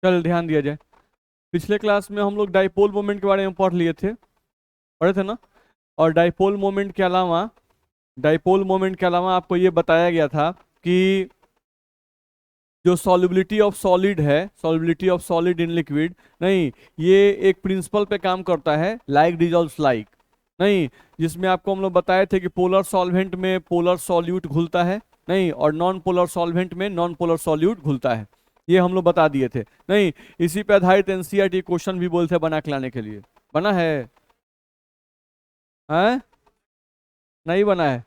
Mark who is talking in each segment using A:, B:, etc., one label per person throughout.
A: चल ध्यान दिया जाए। पिछले क्लास में हम लोग डाइपोल मोमेंट के बारे में पढ़े थे ना। और डाइपोल मोमेंट के अलावा आपको ये बताया गया था कि जो solubility of solid in liquid, नहीं, ये एक प्रिंसिपल पे काम करता है, लाइक डिजॉल्व्स लाइक, नहीं, जिसमें आपको हम लोग बताए थे कि पोलर सॉल्वेंट में पोलर सॉल्यूट घुलता है, नहीं, और नॉन पोलर सॉल्वेंट में नॉन पोलर सॉल्यूट घुलता है। ये हम लोग बता दिए थे, नहीं। इसी पे आधारित एनसीईआरटी क्वेश्चन भी बोलते हैं बना के लाने के लिए। बना है? हैं? नहीं बना है?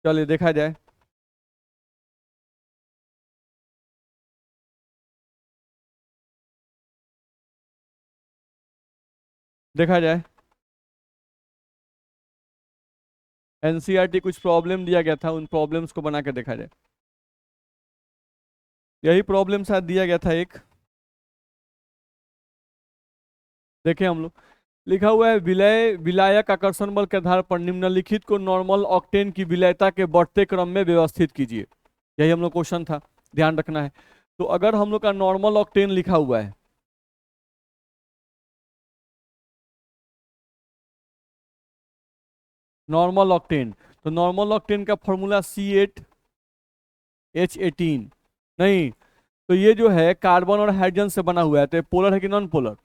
A: चलिए देखा जाए। देखा जाए। एनसीईआरटी कुछ प्रॉब्लम दिया गया था, उन प्रॉब्लम्स को बना के देखा जाए। यही प्रॉब्लम शायद दिया गया था एक। देखें हम लोग, लिखा हुआ है विलायक आकर्षण बल के आधार पर निम्नलिखित को नॉर्मल ऑक्टेन की विलायता के बढ़ते क्रम में व्यवस्थित कीजिए। यही हम लोग क्वेश्चन था, ध्यान रखना है। तो अगर हम लोग का नॉर्मल ऑक्टेन लिखा हुआ है, नॉर्मल ऑक्टेन, तो नॉर्मल ऑक्टेन का फॉर्मूला C8H18, नहीं, तो ये जो है कार्बन और हाइड्रोजन से बना हुआ है, तो ये पोलर है कि नॉन पोलर?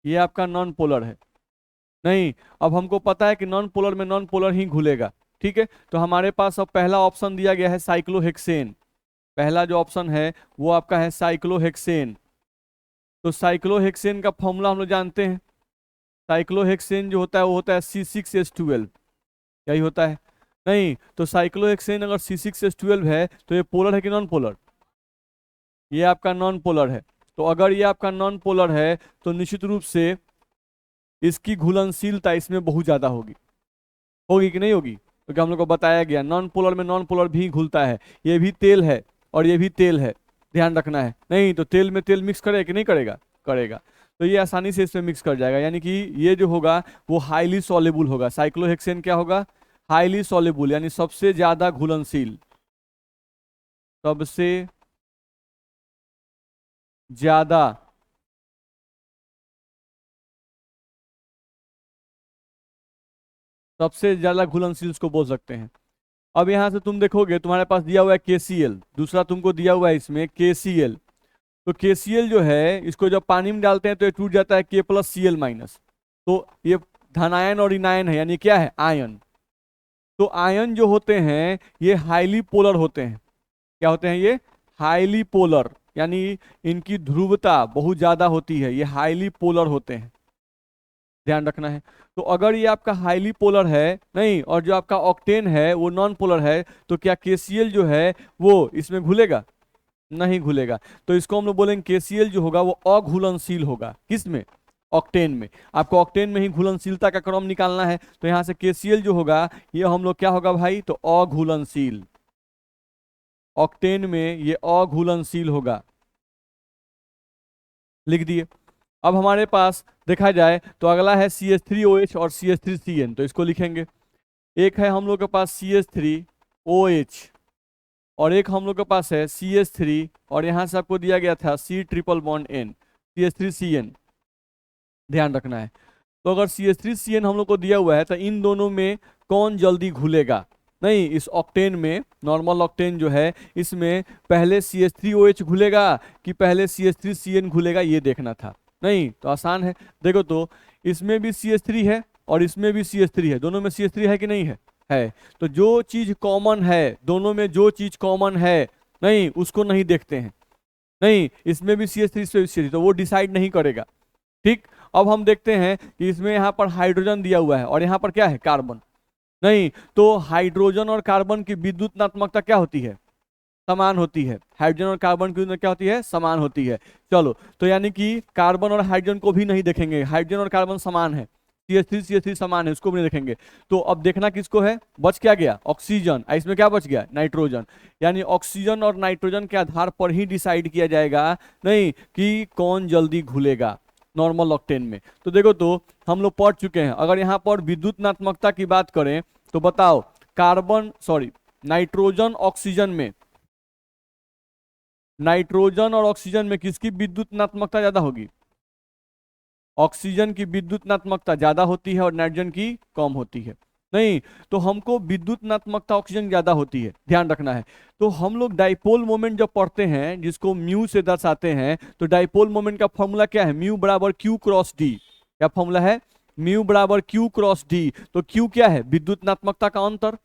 A: ये आपका नॉन पोलर है, नहीं। अब हमको पता है कि नॉन पोलर में नॉन पोलर ही घुलेगा, ठीक है। तो हमारे पास अब पहला ऑप्शन दिया गया है साइक्लोहेक्सेन। पहला जो ऑप्शन है वो आपका है साइक्लोहेक्सेन। तो साइक्लोहेक्सेन का फॉर्मूला हम लोग जानते हैं। साइक्लोहेक्सेन जो होता है वो होता है C6H12, यही होता है, नहीं। तो साइक्लोहेक्सेन अगर C6H12 है तो ये पोलर है कि नॉन पोलर? ये आपका नॉन पोलर है। तो अगर ये आपका नॉन पोलर है तो निश्चित रूप से इसकी घुलनशीलता इसमें बहुत ज्यादा होगी। होगी कि नहीं होगी? क्योंकि हम लोग को बताया गया नॉन पोलर में नॉन पोलर भी घुलता है। ये भी तेल है और ये भी तेल है, ध्यान रखना है, नहीं। तो तेल में तेल मिक्स करेगा कि नहीं करेगा? करेगा। तो ये आसानी से इसमें मिक्स कर जाएगा, यानी कि ये जो होगा वो हाईली सॉलेबल होगा। साइक्लोहेक्सेन क्या होगा? हाईली सॉलेबल, यानी सबसे ज्यादा घुलनशील, सबसे ज्यादा सबसे ज्यादा घुलनशील इसको बोल सकते हैं। अब यहां से तुम देखोगे तुम्हारे पास दिया हुआ है KCl, दूसरा तुमको दिया हुआ है इसमें KCl। तो KCl जो है इसको जब पानी में डालते हैं तो ये टूट जाता है K+Cl-। तो ये धनायन और ऋणायन है, यानी क्या है? आयन। तो आयन जो होते हैं ये हाईली पोलर होते हैं। क्या होते हैं ये? हाईली पोलर, यानी इनकी ध्रुवता बहुत ज्यादा होती है, ये हाईली पोलर होते हैं, ध्यान रखना है। तो अगर ये आपका हाईली पोलर है, नहीं, और जो आपका ऑक्टेन है वो नॉन पोलर है, तो क्या KCl जो है वो इसमें घुलेगा? नहीं घुलेगा। तो इसको हम लोग बोलेंगे KCl जो होगा वो अघुलनशील होगा। किसमें? ऑक्टेन में। आपको ऑक्टेन में ही घुलनशीलता का क्रम निकालना है, तो यहां से KCl जो होगा ये हम लोग क्या होगा भाई? तो अघुलनशील। ऑक्टेन में ये अघुलनशील होगा, लिख दिए। अब हमारे पास देखा जाए तो अगला है CH3OH और CH3CN, तो इसको लिखेंगे। एक है हम लोग के पास CH3OH और एक हम लोग के पास है CH3, और यहां से आपको दिया गया था C triple bond N, CH3CN, ध्यान रखना है। तो अगर CH3CN हम लोग को दिया हुआ है तो इन दोनों में कौन जल्दी घुलेगा? नहीं, इस ऑक्टेन में, नॉर्मल ऑक्टेन जो है इसमें पहले CH3OH घुलेगा कि पहले CH3CN घुलेगा, ये देखना था, नहीं। तो आसान है, देखो तो इसमें भी CH3 है और इसमें भी CH3 है, दोनों में CH3 है कि नहीं है? है। तो जो चीज कॉमन है दोनों में, जो चीज कॉमन है, नहीं, उसको नहीं देखते हैं, नहीं। इसमें भी CH3, इसमें भी CH3, तो वो डिसाइड नहीं करेगा, ठीक। अब हम देखते हैं कि इसमें यहाँ पर हाइड्रोजन दिया हुआ है और यहाँ पर क्या है? कार्बन, नहीं। तो हाइड्रोजन और कार्बन की विद्युतनात्मकता क्या होती है? समान होती है। हाइड्रोजन और कार्बन की विद्युत क्या होती है? समान होती है। चलो, तो यानी कि कार्बन और हाइड्रोजन को भी नहीं देखेंगे, हाइड्रोजन और कार्बन समान है, CH3 समान है, उसको भी नहीं देखेंगे। तो अब देखना किसको है? बच क्या गया? ऑक्सीजन। इसमें क्या बच गया? नाइट्रोजन। यानी ऑक्सीजन और नाइट्रोजन के आधार पर ही डिसाइड किया जाएगा, नहीं, कि कौन जल्दी घुलेगा नॉर्मल ऑक्टेन में। तो देखो तो हम लोग पढ़ चुके हैं, अगर यहाँ पर विद्युतनात्मकता की बात करें तो बताओ, नाइट्रोजन ऑक्सीजन में, नाइट्रोजन और ऑक्सीजन में किसकी विद्युतनात्मकता ज्यादा होगी? ऑक्सीजन की विद्युतनात्मकता ज्यादा होती है और नाइट्रोजन की कम होती है। नहीं, तो हमको विद्युतनात्मकता ऑक्सीजन ज्यादा होती है, ध्यान रखना है। तो हम लोग डाइपोल मोमेंट जब पढ़ते हैं, जिसको म्यू से दर्शाते हैं, तो डाइपोल मोमेंट का फॉर्मूला क्या है? म्यू बराबर क्यू क्रॉस डी। क्या फॉर्मूला है? म्यू बराबर क्यू क्रॉस डी। तो क्यू क्या है? विद्युतनात्मकता का अंतर,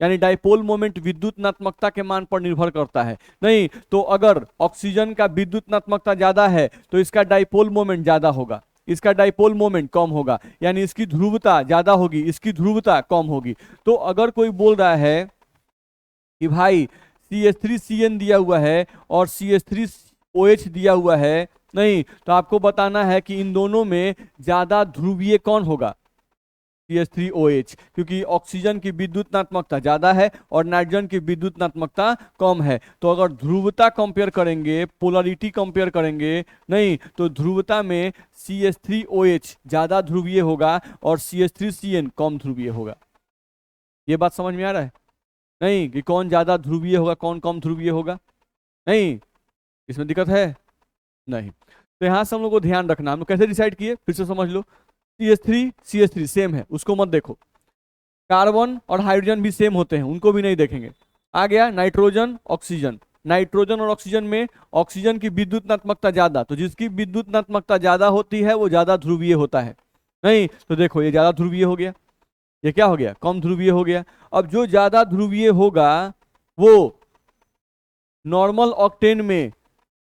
A: यानी डाइपोल मोमेंट विद्युतनात्मकता के मान पर निर्भर करता है। नहीं, तो अगर ऑक्सीजन का विद्युतनात्मकता ज्यादा है तो इसका डाइपोल मोमेंट ज्यादा होगा, इसका डाइपोल मोमेंट कम होगा, यानी इसकी ध्रुवता ज्यादा होगी, इसकी ध्रुवता कम होगी। तो अगर कोई बोल रहा है कि भाई CH3CN दिया हुआ है और CH3OH दिया हुआ है, नहीं, तो आपको बताना है कि इन दोनों में ज्यादा ध्रुवीय कौन होगा? CH3OH, क्योंकि ऑक्सीजन की विद्युतनात्मकता ज्यादा है और नाइट्रोजन की विद्युतनात्मकता कम है। तो अगर ध्रुवता कंपेयर करेंगे, पोलरिटी कंपेयर करेंगे, नहीं, तो ध्रुवता में CH3OH ज्यादा ध्रुवीय होगा और CH3CN कम ध्रुवीय होगा। ये बात समझ में आ रहा है? नहीं, कि कौन ज्यादा ध्रुवीय होगा, कौन कम ध्रुवीय होगा? नहीं, इसमें दिक्कत है? नहीं। तो यहां से हम लोग को ध्यान रखना, हम लोग कैसे डिसाइड किए फिर से समझ लो। CH3 सेम है, उसको मत देखो। कार्बन और हाइड्रोजन भी सेम होते हैं, उनको भी नहीं देखेंगे। आ गया नाइट्रोजन ऑक्सीजन। नाइट्रोजन और ऑक्सीजन में ऑक्सीजन की विद्युतनात्मकता ज्यादा, तो जिसकी विद्युतनात्मकता ज्यादा होती है वो ज्यादा ध्रुवीय होता है। नहीं, तो देखो ये ज्यादा ध्रुवीय हो गया, ये क्या हो गया? कम ध्रुवीय हो गया। अब जो ज्यादा ध्रुवीय होगा वो नॉर्मल ऑक्टेन में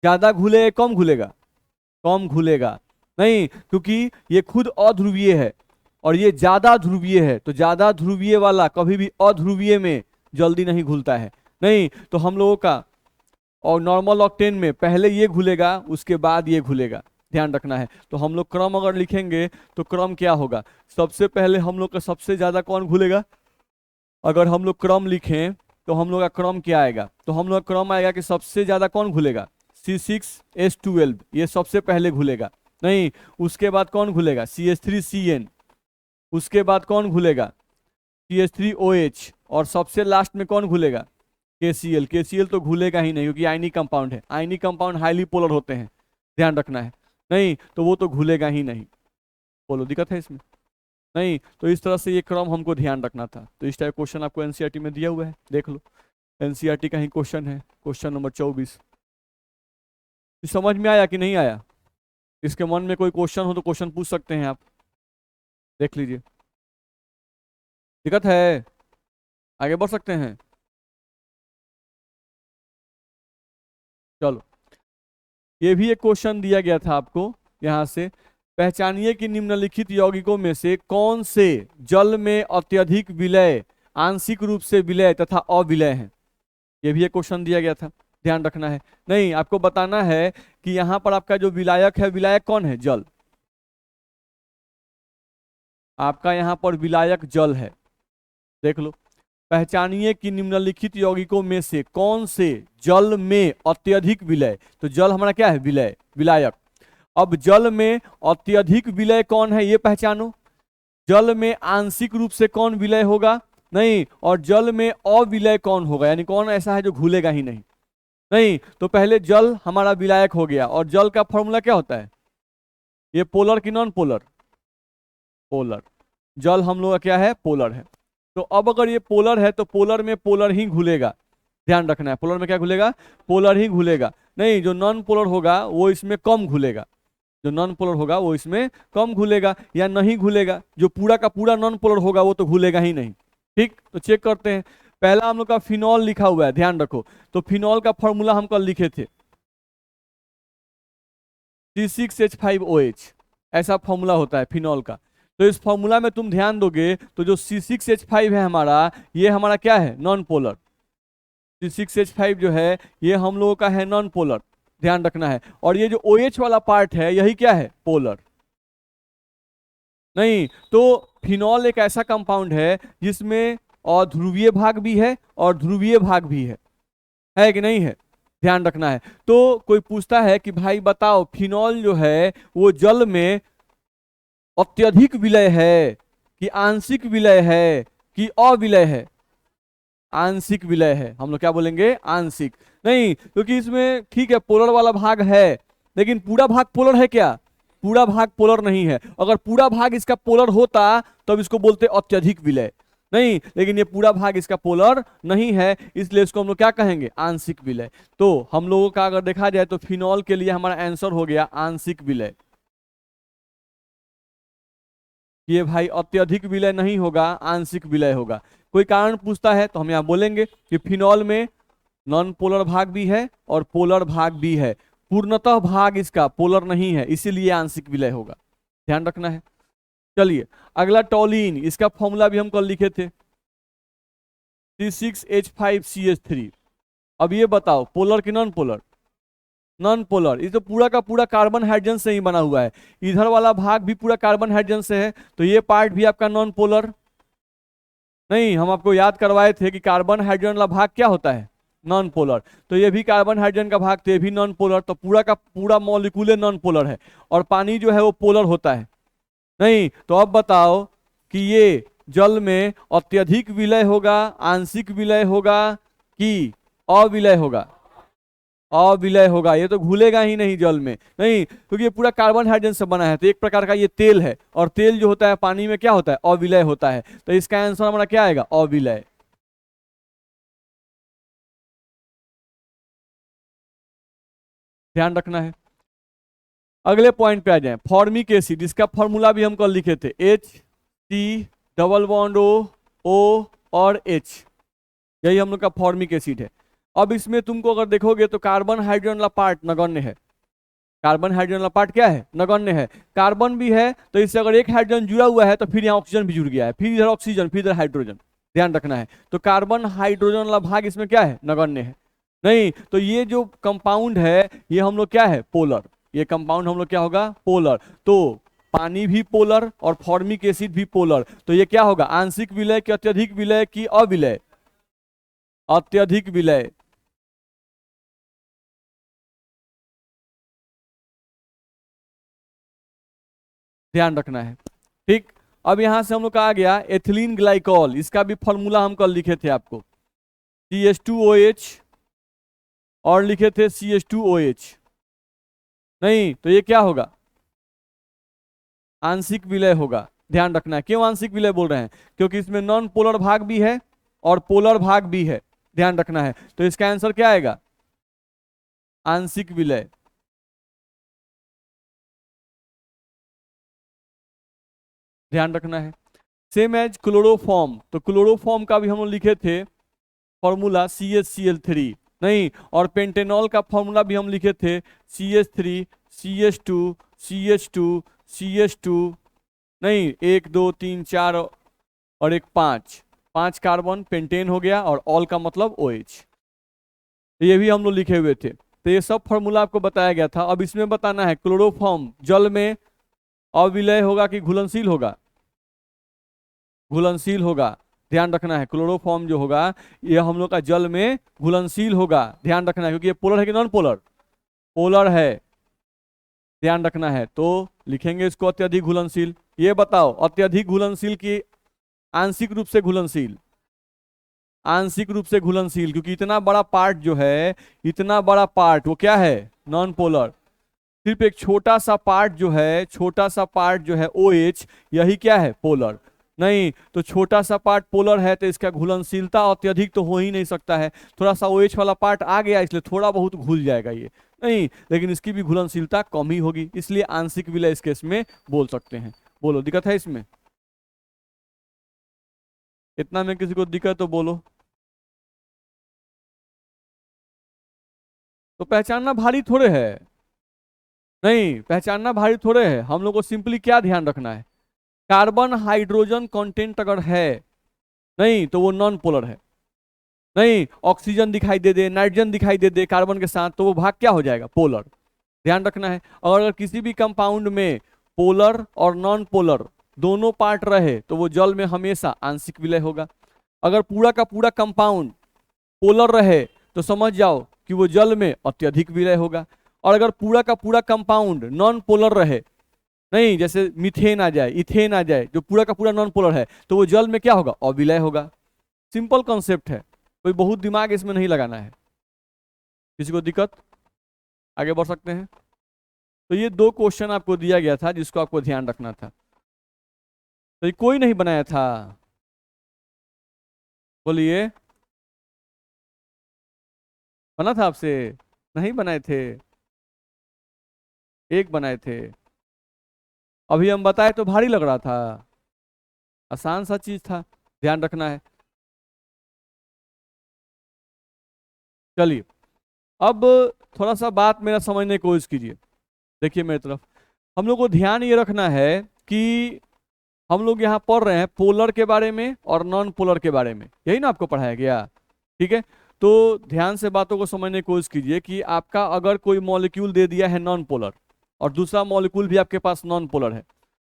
A: ज्यादा घुलेगा, कम घुलेगा? कम घुलेगा। नहीं, क्योंकि ये खुद अध्रुवीय है और ये ज्यादा ध्रुवीय है, तो ज्यादा ध्रुवीय वाला कभी भी अध्रुवीय में जल्दी नहीं घुलता है। नहीं, तो हम लोगों का और नॉर्मल ऑक्टेन में पहले ये घुलेगा, उसके बाद ये घुलेगा, ध्यान रखना है। तो हम लोग क्रम अगर लिखेंगे तो क्रम क्या होगा? सबसे पहले हम लोग का सबसे ज्यादा कौन घुलेगा? अगर हम लोग क्रम लिखें तो हम लोग का क्रम क्या आएगा? तो हम लोग का क्रम आएगा कि सबसे ज्यादा कौन घुलेगा? C6H12, ये सबसे पहले घुलेगा। नहीं, उसके बाद कौन घुलेगा? CH3CN। उसके बाद कौन घुलेगा? CH3OH। और सबसे लास्ट में कौन घुलेगा? KCl। KCl तो घुलेगा ही नहीं, क्योंकि आयनिक कंपाउंड है, आयनिक कंपाउंड हाईली पोलर होते हैं, ध्यान रखना है। नहीं, तो वो तो घुलेगा ही नहीं। बोलो, दिक्कत है इसमें? नहीं, तो इस तरह से ये क्रम हमको ध्यान रखना था। तो इस टाइप क्वेश्चन आपको एनसीईआरटी में दिया हुआ है, देख लो। एनसीईआरटी का ही क्वेश्चन है, क्वेश्चन नंबर 24। समझ में आया कि नहीं आया? इसके मन में कोई क्वेश्चन हो तो क्वेश्चन पूछ सकते हैं आप, देख लीजिए। दिक्कत है? आगे बढ़ सकते हैं? चलो, ये भी एक क्वेश्चन दिया गया था आपको यहां से। पहचानिए कि निम्नलिखित यौगिकों में से कौन से जल में अत्यधिक विलय, आंशिक रूप से विलय तथा अविलय है। ये भी एक क्वेश्चन दिया गया था, ध्यान रखना है। नहीं, आपको बताना है कि यहां पर आपका जो विलायक है, विलायक कौन है? जल। आपका यहां पर विलायक जल है, देख लो। पहचानिए कि निम्नलिखित यौगिकों में से कौन से जल में अत्यधिक विलय, तो जल हमारा क्या है? विलय, विलायक। अब जल में अत्यधिक विलय कौन है ये पहचानो। जल में आंशिक रूप से कौन विलय होगा? नहीं, और जल में अविलय कौन होगा, यानी कौन ऐसा है जो घुलेगा ही नहीं। नहीं, तो पहले जल हमारा विलायक हो गया। और जल का फॉर्मूला क्या होता है? ये पोलर की नॉन पोलर? पोलर। जल हम लोग का क्या है? पोलर है। तो अब अगर ये पोलर है तो पोलर में पोलर ही घुलेगा, ध्यान रखना है। पोलर में क्या घुलेगा? पोलर ही घुलेगा। नहीं, जो नॉन पोलर होगा वो इसमें कम घुलेगा, जो नॉन पोलर होगा वो इसमें कम घुलेगा या नहीं घुलेगा। जो पूरा का पूरा नॉन पोलर होगा वो तो घुलेगा ही नहीं। ठीक, तो चेक करते हैं। पहला हम लोग का फिनॉल लिखा हुआ है, ध्यान रखो। तो फिनॉल का फॉर्मूला हम कल लिखे थे, C6H5OH, ऐसा फॉर्मूला होता है फिनॉल का। तो इस फॉर्मूला में तुम ध्यान दोगे तो जो C6H5 है हमारा, ये हमारा क्या है? Non polar. C6H5 जो है ये हम लोगों का है नॉन पोलर, ध्यान रखना है। और ये जो OH वाला पार्ट है यही क्या है? पोलर। नहीं, तो फिनॉल एक ऐसा कंपाउंड है जिसमें अध्रुवीय भाग भी है और ध्रुवीय भाग भी है कि नहीं है? ध्यान रखना है। तो कोई पूछता है कि भाई बताओ, फिनॉल जो है वो जल में अत्यधिक विलय है कि आंशिक विलय है कि अविलय है? आंशिक विलय है। हम लोग क्या बोलेंगे? आंशिक। नहीं, क्योंकि इसमें ठीक है पोलर वाला भाग है, लेकिन पूरा भाग पोलर है क्या? पूरा भाग पोलर नहीं है। अगर पूरा भाग इसका पोलर होता तब इसको बोलते अत्यधिक विलय। नहीं, लेकिन ये पूरा भाग इसका पोलर नहीं है, इसलिए इसको हम लोग क्या कहेंगे? आंशिक विलय। तो हम लोगों का अगर देखा जाए तो फिनॉल के लिए हमारा आंसर हो गया आंशिक विलय। ये भाई अत्यधिक विलय नहीं होगा, आंशिक विलय होगा। कोई कारण पूछता है तो हम यहाँ बोलेंगे कि फिनॉल में नॉन पोलर भाग भी है और पोलर भाग भी है, पूर्णतः भाग इसका पोलर नहीं है, इसीलिए आंशिक विलय होगा। ध्यान रखना है। चलिए अगला टॉलिन, इसका फॉर्मूला भी हम कल लिखे थे, C6H5CH3। अब ये बताओ पोलर कि नॉन पोलर? Non polar. ये तो पूरा का पूरा कार्बन हाइड्रोजन से ही बना हुआ है, इधर वाला भाग भी पूरा कार्बन हाइड्रोजन से है, तो ये पार्ट भी आपका नॉन पोलर नहीं। हम आपको याद करवाए थे कि कार्बन हाइड्रोजन वाला भाग क्या होता है? Non polar. तो ये भी कार्बन हाइड्रोजन का भाग, तो ये भी नॉन पोलर, तो पूरा का पूरा मॉलिक्यूल नॉन पोलर है। और पानी जो है वो पोलर होता है नहीं। तो अब बताओ कि ये जल में अत्यधिक विलय होगा, आंशिक विलय होगा कि अविलय होगा? अविलय होगा। ये तो घुलेगा ही नहीं जल में, नहीं, क्योंकि ये पूरा कार्बन हाइड्रोजन से बना है, तो एक प्रकार का ये तेल है, और तेल जो होता है पानी में क्या होता है? अविलय होता है। तो इसका आंसर हमारा क्या आएगा? अविलय। ध्यान रखना है। अगले पॉइंट पे आ जाए, फॉर्मिक एसिड, इसका फॉर्मूला भी हम कल लिखे थे, HC डबल बॉन्ड O और H, यही हम लोग का फॉर्मिक एसिड है। अब इसमें तुमको अगर देखोगे तो कार्बन हाइड्रोजन वाला पार्ट नगण्य है। कार्बन हाइड्रोजन वाला पार्ट क्या है? नगण्य है। कार्बन भी है, तो इससे अगर एक हाइड्रोजन जुड़ा हुआ है तो फिर यहाँ ऑक्सीजन भी जुड़ गया है, फिर इधर ऑक्सीजन, फिर इधर हाइड्रोजन। ध्यान रखना है। तो कार्बन हाइड्रोजन वाला भाग इसमें क्या है? नगण्य है। नहीं, तो ये जो कंपाउंड है ये हम लोग क्या है? पोलर। ये कंपाउंड हम लोग क्या होगा? पोलर। तो पानी भी पोलर और फॉर्मिक एसिड भी पोलर, तो ये क्या होगा? आंशिक विलय की अत्यधिक विलय की अविलय? अत्यधिक विलय। ध्यान रखना है। ठीक, अब यहां से हम लोग का आ गया एथिलीन ग्लाइकॉल, इसका भी फॉर्मूला हम कल लिखे थे आपको, CH2OH और लिखे थे CH2OH। नहीं, तो ये क्या होगा? आंशिक विलय होगा। ध्यान रखना है। क्यों आंशिक विलय बोल रहे हैं? क्योंकि इसमें नॉन पोलर भाग भी है और पोलर भाग भी है। ध्यान रखना है। तो इसका आंसर क्या आएगा? आंशिक विलय। ध्यान रखना है। सेम एज क्लोरोफॉर्म, तो क्लोरोफॉर्म का भी हम लोग लिखे थे फॉर्मूला CHCl3। नहीं, और पेंटेनॉल का फॉर्मूला भी हम लिखे थे CH3 CH2 CH2 CH2। नहीं, 1 2 3 4 और एक 5, 5 कार्बन पेंटेन हो गया, और ऑल का मतलब OH। ये भी हम लोग लिखे हुए थे। तो ये सब फॉर्मूला आपको बताया गया था। अब इसमें बताना है क्लोरोफॉर्म जल में अविलय होगा कि घुलनशील होगा? घुलनशील होगा। ध्यान रखना है। क्लोरोफॉर्म जो होगा ये हम लोग का जल में घुलनशील होगा। ध्यान रखना है, क्योंकि ये पोलर है कि नॉन पोलर? पोलर है। ध्यान रखना है। तो लिखेंगे इसको अत्यधिक घुलनशील। ये बताओ अत्यधिक घुलनशील की आंशिक रूप से घुलनशील? आंशिक रूप से घुलनशील, क्योंकि इतना बड़ा पार्ट जो है, इतना बड़ा पार्ट वो क्या है? Non polar. सिर्फ एक छोटा सा पार्ट जो है, छोटा सा पार्ट जो है OH, यही क्या है? पोलर। नहीं, तो छोटा सा पार्ट पोलर है तो इसका घुलनशीलता अत्यधिक तो हो ही नहीं सकता है। थोड़ा सा OH वाला पार्ट आ गया इसलिए थोड़ा बहुत घुल जाएगा ये, नहीं, लेकिन इसकी भी घुलनशीलता कम ही होगी, इसलिए आंशिक विलय इस केस में बोल सकते हैं। बोलो दिक्कत है इसमें? इतना में किसी को दिक्कत तो बोलो। तो पहचानना भारी थोड़े है। नहीं, पहचानना भारी थोड़े है। हम लोग को सिंपली क्या ध्यान रखना है? कार्बन हाइड्रोजन कंटेंट अगर है, नहीं, तो वो नॉन पोलर है। नहीं, ऑक्सीजन दिखाई दे दे, नाइट्रोजन दिखाई दे दे कार्बन के साथ, तो वो भाग क्या हो जाएगा? पोलर। ध्यान रखना है। और अगर किसी भी कंपाउंड में पोलर और नॉन पोलर दोनों पार्ट रहे तो वो जल में हमेशा आंशिक विलय होगा। अगर पूरा का पूरा कंपाउंड पोलर रहे तो समझ जाओ कि वो जल में अत्यधिक विलय होगा। और अगर पूरा का पूरा कंपाउंड नॉन पोलर रहे, नहीं, जैसे मीथेन आ जाए, इथेन आ जाए, जो पूरा का पूरा नॉन पोलर है, तो वो जल में क्या होगा? अविलय होगा। सिंपल कॉन्सेप्ट है, कोई बहुत दिमाग इसमें नहीं लगाना है। किसी को दिक्कत? आगे बढ़ सकते हैं। तो ये 2 क्वेश्चन आपको दिया गया था जिसको आपको ध्यान रखना था। तो ये कोई नहीं बनाया था, बोलिए, बना था आपसे? नहीं बनाए थे, एक बनाए थे। अभी हम बताए तो भारी लग रहा था, आसान सा चीज था, ध्यान रखना है। चलिए अब थोड़ा सा बात मेरा समझने की कोशिश कीजिए। देखिए मेरी तरफ, हम लोग को ध्यान ये रखना है कि हम लोग यहाँ पढ़ रहे हैं पोलर के बारे में और नॉन पोलर के बारे में, यही ना आपको पढ़ाया गया, ठीक है? तो ध्यान से बातों को समझने की कोशिश कीजिए कि आपका अगर कोई मॉलिक्यूल दे दिया है नॉन पोलर और दूसरा मॉलिक्यूल भी आपके पास नॉन पोलर है,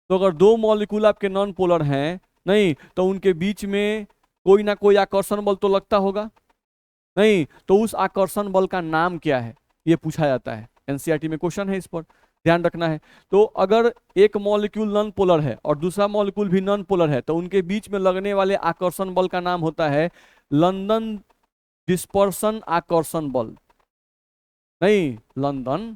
A: तो अगर 2 मॉलिक्यूल आपके नॉन पोलर हैं, नहीं तो उनके बीच में कोई ना कोई आकर्षण बल तो लगता होगा, नहीं तो उस आकर्षण बल का नाम क्या है, ये पूछा जाता है। एनसीईआरटी में क्वेश्चन है, इस पर ध्यान रखना है। तो अगर एक मॉलिक्यूल नॉन पोलर है और दूसरा मॉलिक्यूल भी नॉन पोलर है, तो उनके बीच में लगने वाले आकर्षण बल का नाम होता है लंदन डिस्पर्सन आकर्षण बल। नहीं लंदन,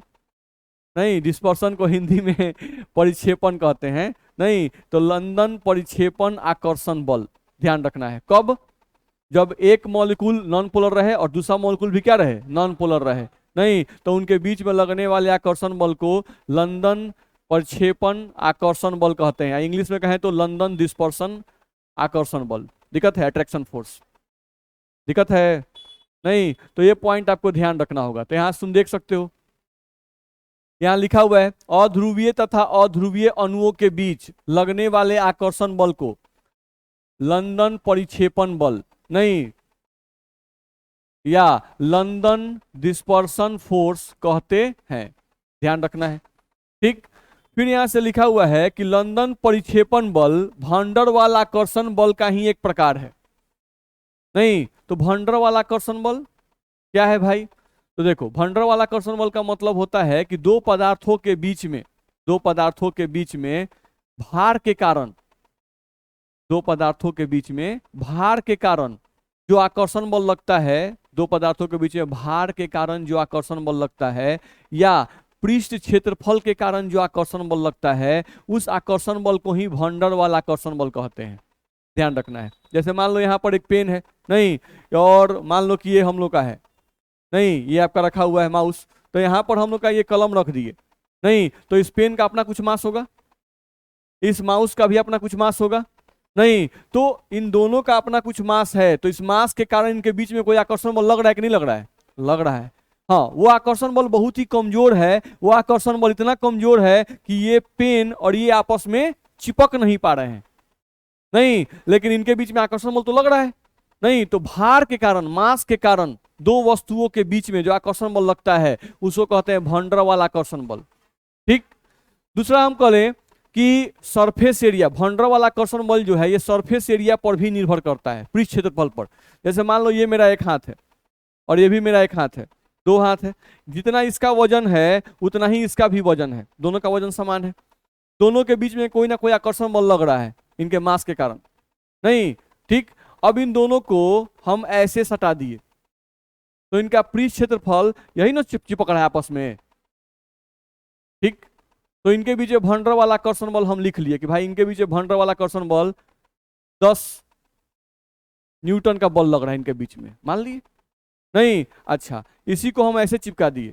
A: नहीं डिस्पर्सन को हिंदी में परिक्षेपण कहते हैं, नहीं तो लंदन परिक्षेपण आकर्षण बल। ध्यान रखना है कब? जब एक मॉलिक्यूल नॉन पोलर रहे और दूसरा मॉलिक्यूल भी क्या रहे, नॉन पोलर रहे, नहीं तो उनके बीच में लगने वाले आकर्षण बल को लंदन प्रक्षेपण आकर्षण बल कहते हैं, या इंग्लिश में कहें तो लंदन डिस्पर्सन आकर्षण बल। दिक्कत है? अट्रैक्शन फोर्स, दिक्कत है? नहीं तो ये पॉइंट आपको ध्यान रखना होगा। तो यहाँ तुम देख सकते हो, यहाँ लिखा हुआ है अध्रुवीय तथा अध्रुवीय अणुओं के बीच लगने वाले आकर्षण बल को लंदन परिक्षेपण बल, नहीं या लंदन डिस्पर्सन फोर्स कहते हैं। ध्यान रखना है, ठीक। फिर यहां से लिखा हुआ है कि लंदन परिक्षेपण बल van der Waals आकर्षण बल का ही एक प्रकार है। नहीं तो van der Waals आकर्षण बल क्या है भाई? तो देखो van der Waals आकर्षण बल का मतलब होता है कि दो पदार्थों के बीच में भार के कारण, दो पदार्थों के बीच में भार के कारण जो आकर्षण बल लगता है, दो पदार्थों के बीच में भार के कारण जो आकर्षण बल लगता है या पृष्ठ क्षेत्रफल के कारण जो आकर्षण बल लगता है, उस आकर्षण बल को ही van der Waals आकर्षण बल कहते हैं। ध्यान रखना है। जैसे मान लो यहाँ पर एक पेन है, नहीं, और मान लो कि ये हम लोग का है, नहीं ये आपका रखा हुआ है माउस, तो यहाँ पर हम लोग का ये कलम रख दिए, नहीं तो इस पेन का अपना कुछ मास होगा, इस माउस का भी अपना कुछ मास होगा, नहीं तो इन दोनों का अपना कुछ मास है, तो इस मास के कारण इनके बीच में कोई आकर्षण बल लग रहा है कि नहीं लग रहा है? लग रहा है। हाँ, वो आकर्षण बल बहुत ही कमजोर है, वो आकर्षण बल इतना कमजोर है कि ये पेन और ये आपस में चिपक नहीं पा रहे हैं, नहीं, लेकिन इनके बीच में आकर्षण बल तो लग रहा है। नहीं तो भार के कारण, मास के कारण दो वस्तुओं के बीच में जो आकर्षण बल लगता है उसको कहते हैं van der Waals आकर्षण बल, ठीक। दूसरा हम कह लें कि surface area, van der Waals आकर्षण बल जो है ये सरफेस एरिया पर भी निर्भर करता है, पृष्ठ क्षेत्रफल पर। जैसे मान लो ये मेरा एक हाथ है और ये भी मेरा एक हाथ है, दो हाथ है, जितना इसका वजन है उतना ही इसका भी वजन है, दोनों का वजन समान है, दोनों के बीच में कोई ना कोई आकर्षण बल लग रहा है इनके मास के कारण, नहीं, ठीक। अब इन दोनों को हम ऐसे सटा दिए तो इनका पृष्ठ क्षेत्रफल यही ना चिपक रहा है आपस में, ठीक। तो इनके बीच van der Waals आकर्षण बल हम लिख लिए कि भाई इनके बीच van der Waals आकर्षण बल 10 न्यूटन का बल लग रहा है इनके बीच में, मान लिए, नहीं, अच्छा इसी को हम ऐसे चिपका दिए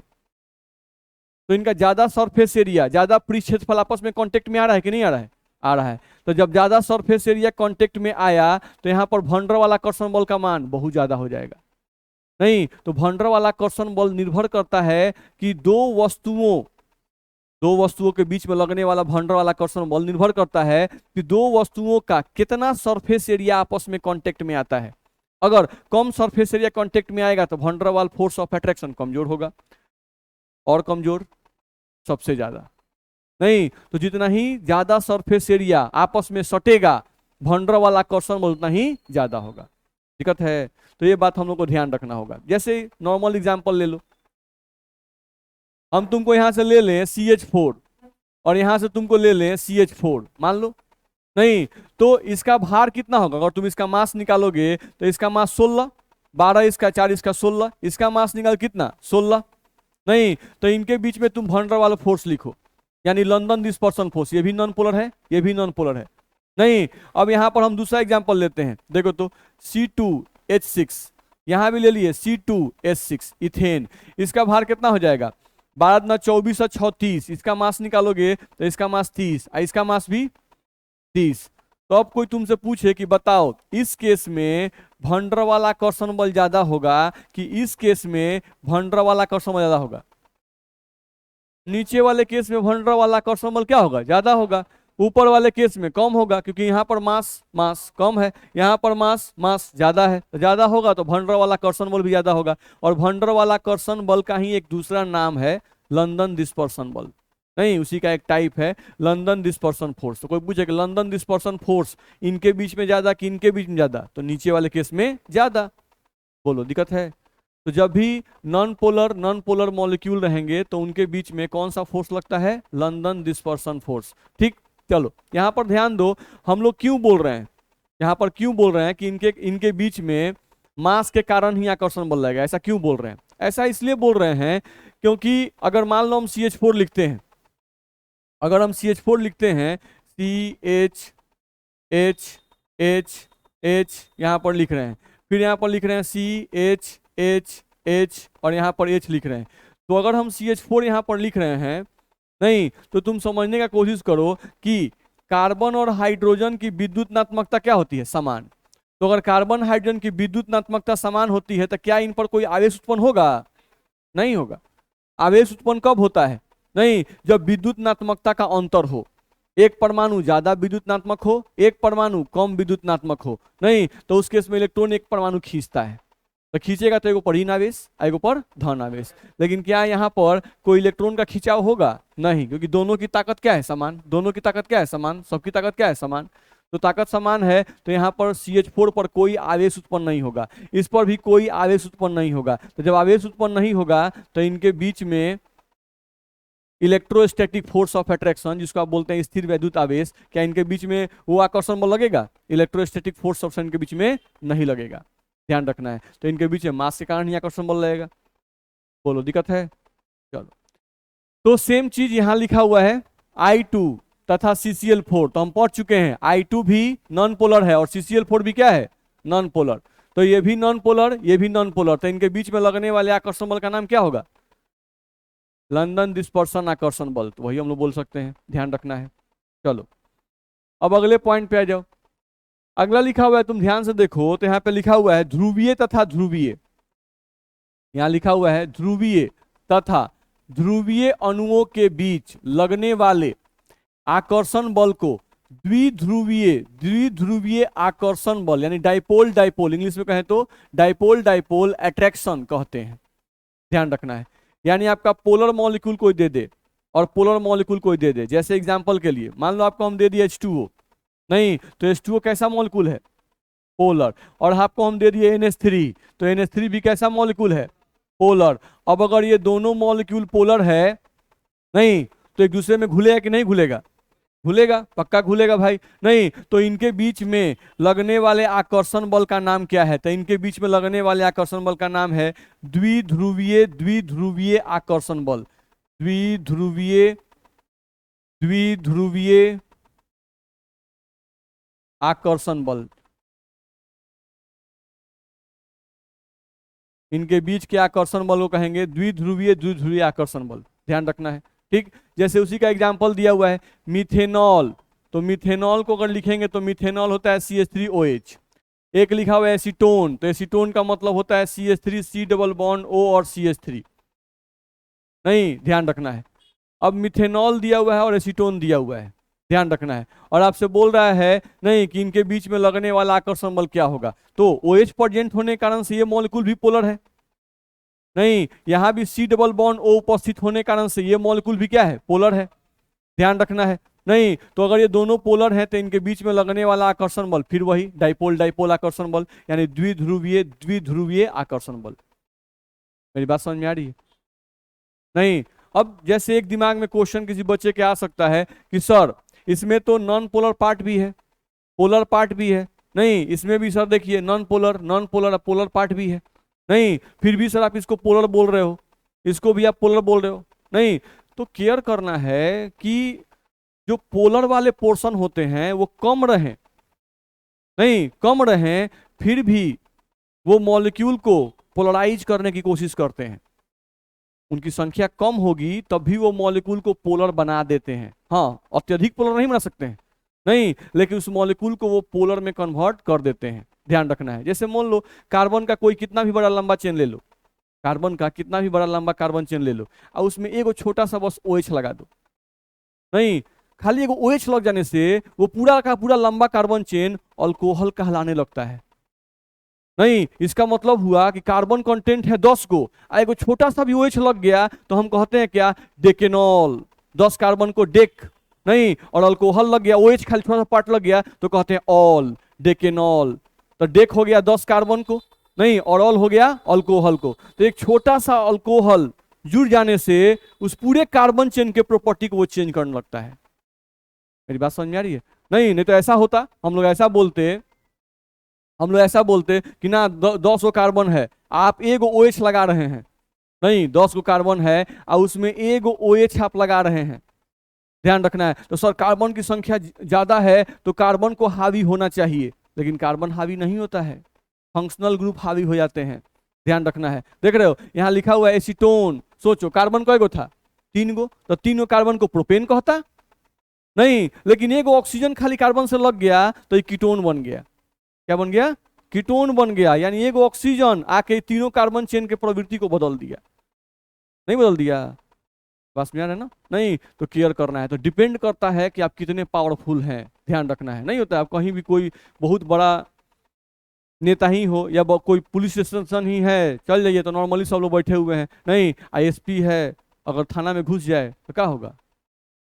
A: तो इनका ज्यादा सरफेस एरिया, ज्यादा पृष्ठ क्षेत्रफल आपस में कांटेक्ट में आ रहा है कि नहीं आ रहा है? आ रहा है। तो जब ज्यादा सरफेस एरिया कांटेक्ट में आया तो यहाँ पर van der Waals आकर्षण बल का मान बहुत ज्यादा हो जाएगा, नहीं तो van der Waals आकर्षण बल निर्भर करता है कि दो वस्तुओं के बीच में लगने वाला van der Waals आकर्षण बल निर्भर करता है कि दो वस्तुओं का कितना सरफेस एरिया आपस में कांटेक्ट में आता है। अगर कम सरफेस एरिया कांटेक्ट में आएगा तो van der Waals force of attraction कमजोर होगा, और कमजोर सबसे ज्यादा, नहीं तो जितना ही ज्यादा सरफेस एरिया आपस में सटेगा van der Waals आकर्षण बल उतना ही ज्यादा होगा। दिक्कत है? तो ये बात हम लोग को ध्यान रखना होगा। जैसे नॉर्मल एग्जांपल ले लो, हम तुमको यहां से ले लें CH4 और यहां से तुमको ले लें CH4 मान लो, नहीं तो इसका भार कितना होगा? अगर तुम इसका मास निकालोगे तो इसका मास 16 12 इसका, 4 इसका, 16, इसका मास निकाल कितना 16। नहीं, तो इनके बीच में तुम वनडर वाला फोर्स लिखो, यानी लंदन डिस्पर्सन फोर्स। ये भी नॉन पोलर है, ये भी नॉन पोलर है। नहीं, अब यहां पर हम दूसरा एग्जांपल लेते हैं, देखो तो C2H6, यहां भी ले लिए C2H6 इथेन। इसका भार कितना हो जाएगा 12 ना 24 और 36, इसका मास निकालोगे तो इसका मास 30, इसका मास भी 30। तो अब कोई तुमसे पूछे कि बताओ इस केस में वनडर वाला कर्षण बल ज्यादा होगा कि इस केस में वनडर वाला कर्षण बल ज्यादा होगा? नीचे वाले केस में वनडर वाला कर्षण बल क्या होगा, ज्यादा होगा। ऊपर वाले केस में कम होगा, क्योंकि यहाँ पर मास कम है, यहाँ पर मास ज्यादा है, तो ज्यादा होगा तो वनडर वाला कर्षण बल भी ज्यादा होगा। और वनडर वाला कर्षण बल का ही एक दूसरा नाम है लंदन डिस्पर्सन बल। नहीं, उसी का एक टाइप है लंदन डिस्पर्सन फोर्स। तो कोई पूछे कि लंदन डिस्पर्सन फोर्स इनके बीच में ज्यादा कि इनके बीच में ज्यादा, तो नीचे वाले केस में ज्यादा। बोलो दिक्कत है? तो जब भी नॉन पोलर मॉलिक्यूल रहेंगे तो उनके बीच में कौन सा फोर्स लगता है, लंदन डिस्पर्सन फोर्स। ठीक, चलो यहां पर ध्यान दो, हम लोग क्यों बोल रहे हैं, यहां पर क्यों बोल रहे हैं कि इनके बीच में मास के कारण ही आकर्षण बल लगेगा, ऐसा क्यों बोल रहे हैं? ऐसा इसलिए बोल रहे हैं क्योंकि अगर मान लो हम CH4 लिखते हैं, अगर हम CH4 लिखते हैं, CH यहाँ पर लिख रहे हैं, फिर यहाँ पर लिख रहे हैं CH और यहाँ पर H लिख रहे हैं, तो अगर हम CH4 यहाँ पर लिख रहे हैं, नहीं तो तुम समझने का कोशिश करो कि कार्बन और हाइड्रोजन की विद्युतनात्मकता क्या होती है, समान। तो अगर कार्बन हाइड्रोजन की विद्युतनात्मकता समान होती है तो क्या इन पर कोई आवेश उत्पन्न होगा? नहीं होगा। आवेश उत्पन्न कब होता है? नहीं, जब विद्युतनात्मकता का अंतर हो, एक परमाणु ज्यादा विद्युतनात्मक हो, एक परमाणु कम विद्युतनात्मक हो। नहीं, तो उस केस में इलेक्ट्रॉन एक परमाणु खींचता है, तो खींचेगा तो एगो पर ऋण आवेश, एगो पर धन आवेश। लेकिन क्या यहाँ पर कोई इलेक्ट्रॉन का खिंचाव होगा? नहीं, क्योंकि दोनों की ताकत क्या है, समान। दोनों की ताकत क्या है, समान। सबकी ताकत क्या है, समान। तो ताकत समान है, तो यहाँ पर CH4 पर कोई आवेश उत्पन्न नहीं होगा, इस पर भी कोई आवेश उत्पन्न नहीं होगा। तो जब आवेश उत्पन्न नहीं होगा तो इनके बीच में इलेक्ट्रोस्टैटिक फोर्स ऑफ अट्रैक्शन, जिसको आप बोलते हैं स्थिर वैद्युत आवेश, क्या इनके बीच में वो आकर्षण बल लगेगा? इलेक्ट्रोस्टैटिक फोर्स ऑफ इनके बीच में नहीं लगेगा, ध्यान रखना है। तो इनके बीच में मास के कारण ही आकर्षण बल लगेगा। बोलो दिक्कत है? चलो, तो सेम चीज यहां लिखा हुआ है I2 तथा CCl4, तो हम पढ़ चुके हैं I2 भी नॉन पोलर है और CCl4 भी क्या है, नॉन पोलर। तो ये भी नॉन पोलर, ये भी नॉन पोलर, तो इनके बीच में लगने वाले आकर्षण बल का नाम क्या होगा, लंदन डिस्पर्सन आकर्षण बल। तो वही हम लोग बोल सकते हैं, ध्यान रखना है। चलो अब अगले पॉइंट पे आ जाओ। अगला लिखा हुआ है, तुम ध्यान से देखो तो यहाँ पे लिखा हुआ है ध्रुवीय तथा ध्रुवीय। यहाँ लिखा हुआ है ध्रुवीय तथा ध्रुवीय अणुओं के बीच लगने वाले आकर्षण बल को द्विध्रुवीय आकर्षण बल यानी डाइपोल डाइपोल, इंग्लिश में कहें तो डाइपोल डाइपोल अट्रैक्शन कहते हैं। ध्यान रखना है, यानी आपका पोलर मॉलिक्यूल कोई दे दे और पोलर मॉलिक्यूल कोई दे दे। जैसे एग्जांपल के लिए मान लो आपको हम दे दिए H2O, नहीं तो H2O कैसा मॉलिक्यूल है, पोलर। और आपको हम दे दिए NH3, तो NH3 भी कैसा मॉलिक्यूल है, पोलर। अब अगर ये दोनों मॉलिक्यूल पोलर है, नहीं तो एक दूसरे में घुलेगा कि नहीं घुलेगा, घुलेगा, पक्का घुलेगा भाई। नहीं तो इनके बीच में लगने वाले आकर्षण बल का नाम क्या है, तो इनके बीच में लगने वाले आकर्षण बल का नाम है द्विध्रुवीय आकर्षण बल। द्विध्रुवीय आकर्षण बल, इनके बीच के आकर्षण बल को कहेंगे द्विध्रुवीय आकर्षण बल। ध्यान रखना है, ठीक। जैसे उसी का एग्जांपल दिया हुआ है मिथेनॉल, तो मिथेनॉल को अगर लिखेंगे तो मिथेनॉल होता है CH3OH। एक लिखा हुआ है एसीटोन, तो एसीटोन का मतलब होता है CH3 C double bond O और CH3। नहीं, ध्यान रखना है। अब मिथेनॉल दिया हुआ है और एसीटोन दिया हुआ है, ध्यान रखना है। और आपसे बोल रहा है नहीं कि इनके बीच में लगने वाला आकर्षण बल क्या होगा, तो OH प्रेजेंट होने के कारण से ये मॉलिक्यूल भी पोलर है। नहीं, यहां भी C डबल बॉन्ड O उपस्थित होने के कारण से ये मॉलिक्यूल भी क्या है, पोलर है, ध्यान रखना है। नहीं तो अगर ये दोनों पोलर हैं तो इनके बीच में लगने वाला आकर्षण बल फिर वही डाइपोल डाइपोल आकर्षण बल, यानी द्विध्रुवीय आकर्षण बल। मेरी बात समझ में आ रही है? नहीं, अब जैसे एक दिमाग में क्वेश्चन किसी बच्चे के आ सकता है कि सर इसमें तो नॉन पोलर पार्ट भी है, पोलर पार्ट भी है। नहीं, इसमें भी सर देखिए नॉन पोलर पोलर पार्ट भी है। नहीं, फिर भी सर आप इसको पोलर बोल रहे हो, इसको भी आप पोलर बोल रहे हो। नहीं, तो केयर करना है कि जो पोलर वाले पोर्शन होते हैं वो कम रहें, नहीं कम रहें, फिर भी वो मॉलिक्यूल को पोलराइज करने की कोशिश करते हैं। उनकी संख्या कम होगी तब भी वो मॉलिक्यूल को पोलर बना देते हैं। हाँ, अत्यधिक पोलर नहीं बना सकते हैं, नहीं, लेकिन उस मॉलिक्यूल को वो पोलर में कन्वर्ट कर देते हैं। ध्यान रखना है। जैसे मान लो कार्बन का कोई कितना भी बड़ा लंबा चेन ले लो, कार्बन का कितना भी बड़ा लंबा कार्बन चेन ले लो और उसमें एगो छोटा सा बस OH लगा दो, नहीं, खाली एगो OH लग जाने से वो पूरा का पूरा लंबा कार्बन चेन अल्कोहल कहलाने लगता है। नहीं, इसका मतलब हुआ कि कार्बन कंटेंट है 10 को, एगो छोटा सा भी OH लग गया तो हम कहते हैं क्या, डेकेनॉल। 10 कार्बन को डेक, नहीं, और अल्कोहल लग गया, OH खाली छोटा सा पार्ट लग गया तो कहते हैं ऑल, डेकेनॉल। तो डेक हो गया 10 कार्बन को, नहीं, और ऑल हो गया अल्कोहल को। तो एक छोटा सा अल्कोहल जुड़ जाने से उस पूरे कार्बन चेन के प्रॉपर्टी को वो चेंज करने लगता है। मेरी बात समझ में आ रही है? नहीं, नहीं तो ऐसा होता, हम लोग ऐसा बोलते कि ना 10 गो कार्बन है, आप एगो OH लगा रहे हैं, नहीं 10 गो कार्बन है और उसमें एगो OH आप लगा रहे हैं। ध्यान रखना है। तो सर कार्बन की संख्या ज्यादा है तो कार्बन को हावी होना चाहिए, लेकिन कार्बन हावी नहीं होता है, फंक्शनल ग्रुप हावी हो जाते हैं। ध्यान रखना है। देख रहे हो यहाँ लिखा हुआ है एसीटोन, सोचो कार्बन कय गो था, 3 गो, तो 3 गो कार्बन को प्रोपेन कहता, नहीं, लेकिन एगो ऑक्सीजन खाली कार्बन से लग गया तो ये कीटोन बन गया। क्या बन गया? कीटोन बन गया। यानी एगो ऑक्सीजन आके तीनों कार्बन चेन के प्रवृत्ति को बदल दिया, नहीं बदल दिया? बस में आ रहा है ना? नहीं, तो केयर करना है। तो डिपेंड करता है कि आप कितने पावरफुल हैं, ध्यान रखना है। नहीं होता है आप कहीं भी कोई बहुत बड़ा नेता ही हो या कोई पुलिस स्टेशन ही है, चल जाइए तो नॉर्मली सब लोग बैठे हुए हैं, नहीं ISP है, अगर थाना में घुस जाए तो क्या होगा?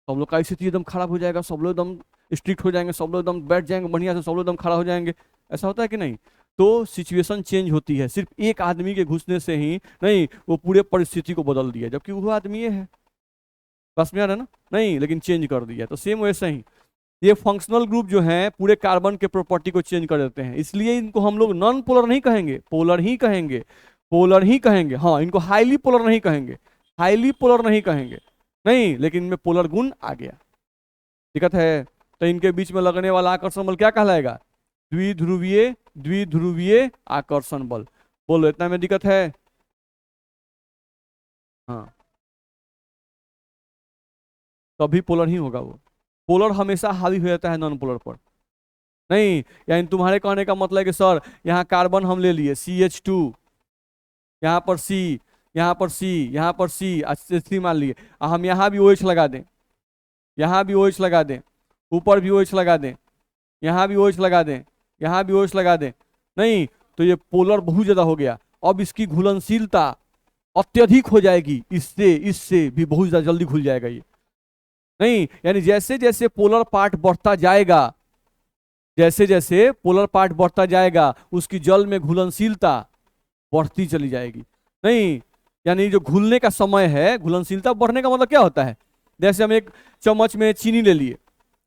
A: सब लोग का स्थिति एकदम खराब हो जाएगा, सब लोग एकदम स्ट्रिक्ट हो जाएंगे, सब लोग एकदम बैठ जाएंगे बढ़िया से, सब लोग एकदम खड़ा हो जाएंगे। ऐसा होता है कि नहीं? तो सिचुएशन चेंज होती है, सिर्फ एक आदमी के घुसने से ही नहीं, वो पूरे परिस्थिति को बदल दिया, जबकि वो आदमी ये है। बस में आ रहा है ना? नहीं, लेकिन चेंज कर दिया। तो सेम वैसे ही ये फंक्शनल ग्रुप जो है पूरे कार्बन के प्रॉपर्टी को चेंज कर देते हैं, इसलिए इनको हम लोग नॉन पोलर नहीं कहेंगे, पोलर ही कहेंगे, पोलर ही कहेंगे। हाँ, इनको हाईली पोलर नहीं कहेंगे, हाईली पोलर नहीं कहेंगे, नहीं, लेकिन इनमें पोलर गुण आ गया। दिक्कत है? तो इनके बीच में लगने वाला आकर्षण बल क्या कहलाएगा? द्विध्रुवीय, द्विध्रुवीय आकर्षण बल। बोलो, इतना में दिक्कत है? हाँ, तभी पोलर ही होगा वो। पोलर हमेशा हावी हो जाता है नॉन पोलर पर, नहीं। यानी तुम्हारे कहने का मतलब है कि सर यहाँ कार्बन हम ले लिए CH2, यहाँ पर C, यहाँ पर C, यहाँ पर C मान लिए, हम यहाँ भी OH लगा दें, यहाँ भी OH लगा दें, ऊपर भी OH लगा दें, यहाँ भी OH लगा दें, यहाँ भी OH लगा दें, नहीं, तो ये पोलर बहुत ज्यादा हो गया। अब इसकी घुलनशीलता अत्यधिक हो जाएगी, इससे भी बहुत ज्यादा जल्दी घुल जाएगा ये, नहीं। यानी जैसे जैसे पोलर पार्ट बढ़ता जाएगा, जैसे जैसे पोलर पार्ट बढ़ता जाएगा उसकी जल में घुलनशीलता बढ़ती चली जाएगी, नहीं। यानी जो घुलने का समय है, घुलनशीलता बढ़ने का मतलब क्या होता है? जैसे हम एक चम्मच में चीनी ले लिए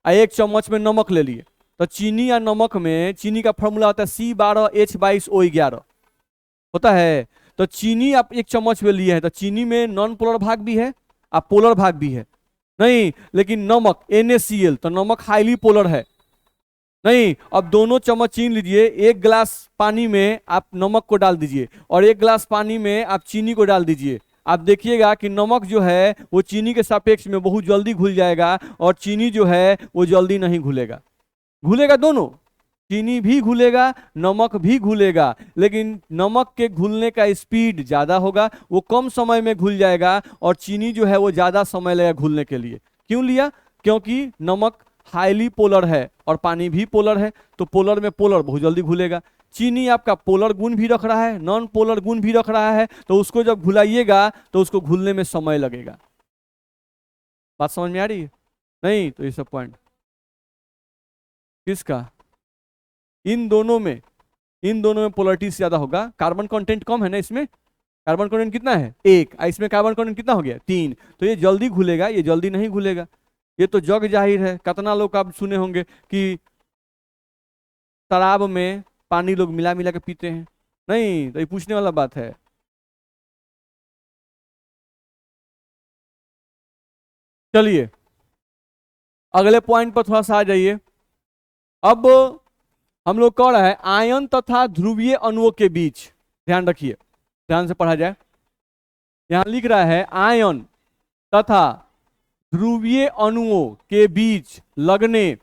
A: और एक चम्मच में नमक ले लिए, तो चीनी या नमक में चीनी का फॉर्मूला होता है C12H22O11 होता है। तो चीनी आप एक चम्मच में लिए हैं तो चीनी में नॉन पोलर भाग भी है और पोलर भाग भी है, नहीं। लेकिन नमक NaCl, तो नमक हाईली पोलर है, नहीं। अब दोनों चम्मच चीनी लीजिए, एक गिलास पानी में आप नमक को डाल दीजिए और एक गिलास पानी में आप चीनी को डाल दीजिए। आप देखिएगा कि नमक जो है वो चीनी के सापेक्ष में बहुत जल्दी घुल जाएगा और चीनी जो है वो जल्दी नहीं घुलेगा। घुलेगा दोनों, चीनी भी घुलेगा, नमक भी घुलेगा, लेकिन नमक के घुलने का स्पीड ज्यादा होगा, वो कम समय में घुल जाएगा, और चीनी जो है वो ज्यादा समय लगेगा घुलने के लिए। क्यों लिया? क्योंकि नमक हाईली पोलर है और पानी भी पोलर है, तो पोलर में पोलर बहुत जल्दी घुलेगा। चीनी आपका पोलर गुण भी रख रहा है, नॉन पोलर गुण भी रख रहा है, तो उसको जब घुलाइएगा तो उसको घुलने में समय लगेगा। बात समझ में आ रही है? नहीं, तो ये सब पॉइंट किसका? इन दोनों में पोलरिटी ज्यादा होगा। कार्बन कंटेंट कम है ना इसमें, कार्बन कंटेंट कितना है? 1, इसमें कार्बन कंटेंट कितना हो गया? 3, तो ये जल्दी घुलेगा, ये जल्दी नहीं घुलेगा। ये तो जग जाहिर है। कितना लोग आप सुने होंगे कि शराब में पानी लोग मिला मिला के पीते हैं, नहीं, तो ये पूछने वाला बात है। चलिए अगले पॉइंट पर थोड़ा सा आ जाइए। अब हम लोग कह रहा है आयन तथा ध्रुवीय अणुओं के बीच, ध्यान रखिए, ध्यान से पढ़ा जाए। यहां लिख रहा है आयन तथा ध्रुवीय अणुओं के बीच लगने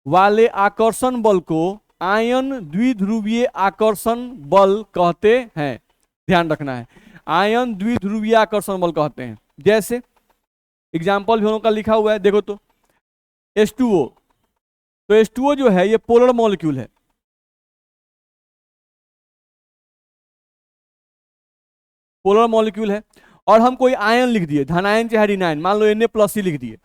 A: वाले आकर्षण बल को आयन द्विध्रुवीय आकर्षण बल कहते हैं। ध्यान रखना है, आयन द्विध्रुवीय आकर्षण बल कहते हैं। जैसे एग्जाम्पल भी हम लोग का लिखा हुआ है, देखो तो H2O। तो H2O जो है ये पोलर मॉलिक्यूल है, पोलर मॉलिक्यूल है। और हम कोई आयन लिख दिए, धनायन चाहे ऋणायन, मान लो Na+ ही लिख दिए।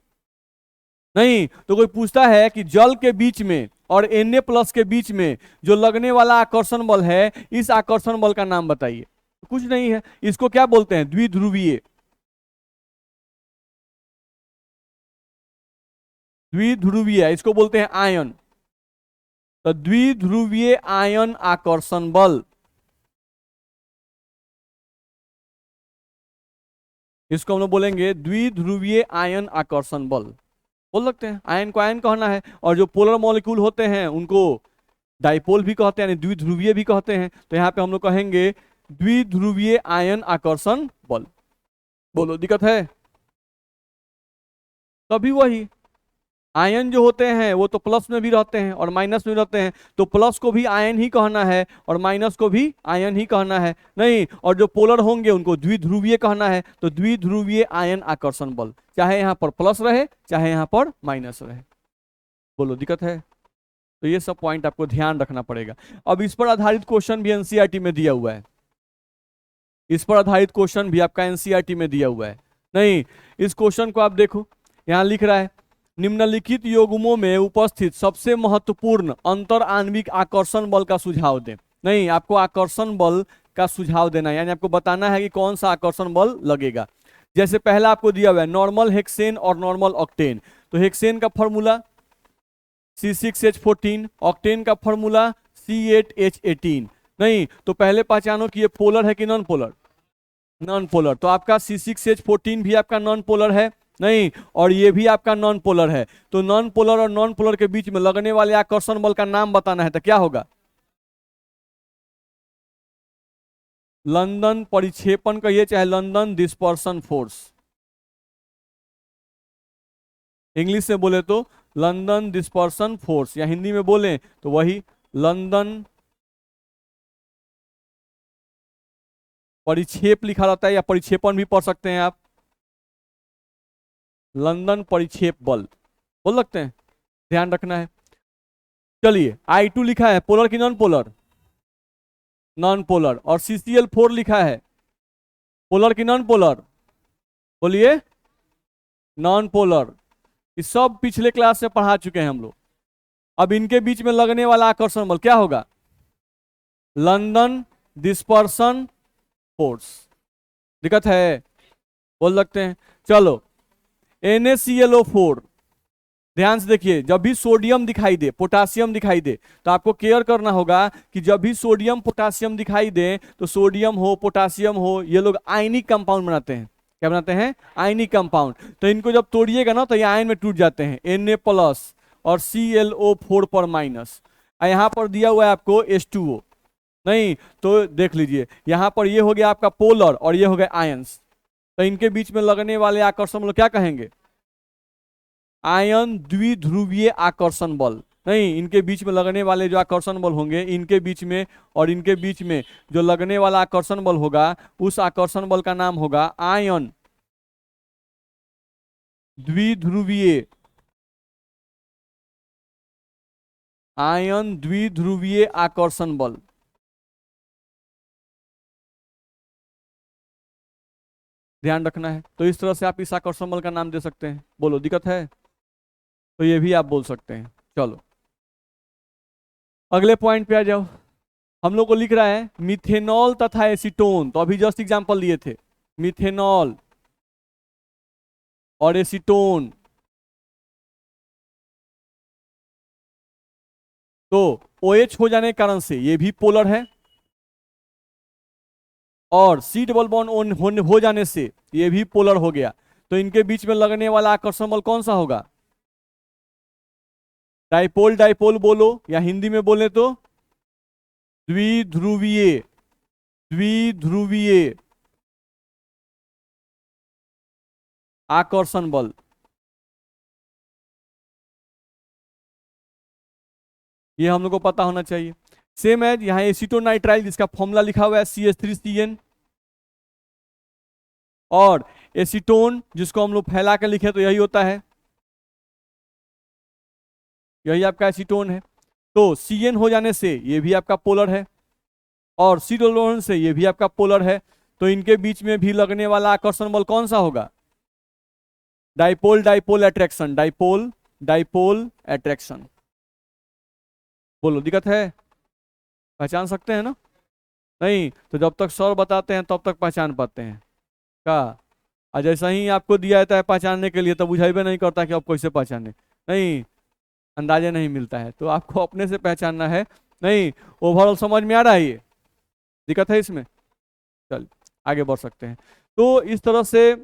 A: नहीं तो कोई पूछता है कि जल के बीच में और Na+ के बीच में जो लगने वाला आकर्षण बल है, इस आकर्षण बल का नाम बताइए। कुछ नहीं है, इसको क्या बोलते हैं? द्विध्रुवीय, द्विध्रुवीय इसको बोलते हैं आयन। तो द्विध्रुवीय आयन आकर्षण बल, इसको हम लोग बोलेंगे द्विध्रुवीय आयन आकर्षण बल। बोल सकते हैं आयन को आयन कहना है, और जो पोलर मॉलिक्यूल होते हैं उनको डाइपोल भी कहते हैं, यानी द्विध्रुवीय भी कहते हैं। तो यहाँ पे हम लोग कहेंगे द्विध्रुवीय आयन आकर्षण बल। बोलो दिक्कत है? तभी वही आयन जो होते हैं वो तो प्लस में भी रहते हैं और माइनस में रहते हैं, तो प्लस को भी आयन ही कहना है और माइनस को भी आयन ही कहना है। नहीं, और जो पोलर होंगे उनको द्विध्रुवीय कहना है, तो द्विध्रुवीय आयन आकर्षण बल, चाहे यहाँ पर प्लस रहे चाहे यहाँ पर माइनस रहे। बोलो दिक्कत है? तो ये सब पॉइंट आपको ध्यान रखना पड़ेगा। अब इस पर आधारित क्वेश्चन भी एनसीईआरटी में दिया हुआ है, इस पर आधारित क्वेश्चन भी आपका एनसीईआरटी में दिया हुआ है। नहीं, इस क्वेश्चन को आप देखो, यहाँ लिख रहा है निम्नलिखित युग्मों में उपस्थित सबसे महत्वपूर्ण अंतर आणविक आकर्षण बल का सुझाव दें। नहीं, आपको आकर्षण बल का सुझाव देना है, यानी आपको बताना है कि कौन सा आकर्षण बल लगेगा। जैसे पहला आपको दिया हुआ है नॉर्मल हेक्सेन और नॉर्मल ऑक्टेन। तो हेक्सेन का फॉर्मूला C6H14, ऑक्टेन का फॉर्मूला C8H18। नहीं तो पहले पहचानो कि ये पोलर है कि नॉन पोलर? Non polar. तो आपका C6H14 भी आपका नॉन पोलर है। नहीं, और ये भी आपका नॉन पोलर है। तो नॉन पोलर और नॉन पोलर के बीच में लगने वाले आकर्षण बल का नाम बताना है, तो क्या होगा? लंदन परिक्षेपण कहिए चाहे लंदन डिस्पर्सन फोर्स, इंग्लिश में बोले तो लंदन डिस्पर्सन फोर्स, या हिंदी में बोले तो वही लंदन परिक्षेप लिखा रहता है, या परिक्षेपण भी पढ़ सकते हैं आप, लंदन परिक्षेप बल बोल सकते हैं। ध्यान रखना है। चलिए I2 लिखा है, पोलर की नॉन पोलर? Non polar. और CCl4 लिखा है, पोलर की नॉन पोलर? बोलिए नॉन पोलर। ये सब पिछले क्लास से पढ़ा चुके हैं हम लोग। अब इनके बीच में लगने वाला आकर्षण बल क्या होगा? London dispersion force. दिक्कत है? बोल सकते हैं। चलो NaClO4, ध्यान से देखिए, जब भी सोडियम दिखाई दे, पोटासियम दिखाई दे, तो आपको केयर करना होगा कि जब भी सोडियम पोटासियम दिखाई दे, तो सोडियम हो पोटासियम हो, ये लोग आयनिक कंपाउंड बनाते हैं। क्या बनाते हैं? Ionic compound. तो इनको जब तोड़िएगा ना तो ये आयन में टूट जाते हैं, Na+ और ClO4 पर माइनस। यहाँ पर दिया हुआ है आपको H2O। नहीं तो देख लीजिए, यहाँ पर ये हो गया आपका पोलर और ये हो गया आयंस। तो इनके बीच में लगने वाले आकर्षण बल क्या कहेंगे? आयन द्विध्रुवीय आकर्षण बल। नहीं, इनके बीच में लगने वाले जो आकर्षण बल होंगे, इनके बीच में और इनके बीच में जो लगने वाला आकर्षण बल होगा, उस आकर्षण बल का नाम होगा आयन द्विध्रुवीय, आयन द्विध्रुवीय आकर्षण बल। ध्यान रखना है। तो इस तरह से आप इस आकर्षण बल का नाम दे सकते हैं। बोलो दिक्कत है? तो ये भी आप बोल सकते हैं। चलो अगले पॉइंट पे आ जाओ। हम लोग को लिख रहा है मिथेनॉल तथा एसीटोन। तो अभी जस्ट एग्जांपल लिए थे, मिथेनॉल और एसीटोन। तो OH हो जाने के कारण से ये भी पोलर है, और सी डबल बॉन्ड हो जाने से ये भी पोलर हो गया, तो इनके बीच में लगने वाला आकर्षण बल कौन सा होगा? डाइपोल डाइपोल बोलो, या हिंदी में बोले तो द्विध्रुवीय, द्विध्रुवीय आकर्षण बल। ये हम लोग को पता होना चाहिए। सेम है यहाँ एसीटोनाइट्राइल जिसका फॉर्मूला लिखा हुआ है CH3CN, और एसीटोन जिसको हम लोग फैला के लिखे तो यही होता है, यही आपका एसीटोन है। तो CN हो जाने से ये भी आपका पोलर है, और सी डबल से ये भी आपका पोलर है, तो इनके बीच में भी लगने वाला आकर्षण बल कौन सा होगा? Dipole dipole attraction, dipole dipole attraction. बोलो दिक्कत है? पहचान सकते हैं ना? नहीं तो जब तक सर बताते हैं तब तक पहचान पाते हैं का? और जैसा ही आपको दिया जाता है पहचानने के लिए, तब बुझाइबे नहीं करता कि आप कैसे पहचाने, नहीं, अंदाजा नहीं मिलता है, तो आपको अपने से पहचानना है। नहीं, ओवरऑल समझ में आ रहा है? ये दिक्कत है इसमें? चल आगे बढ़ सकते हैं। तो इस तरह से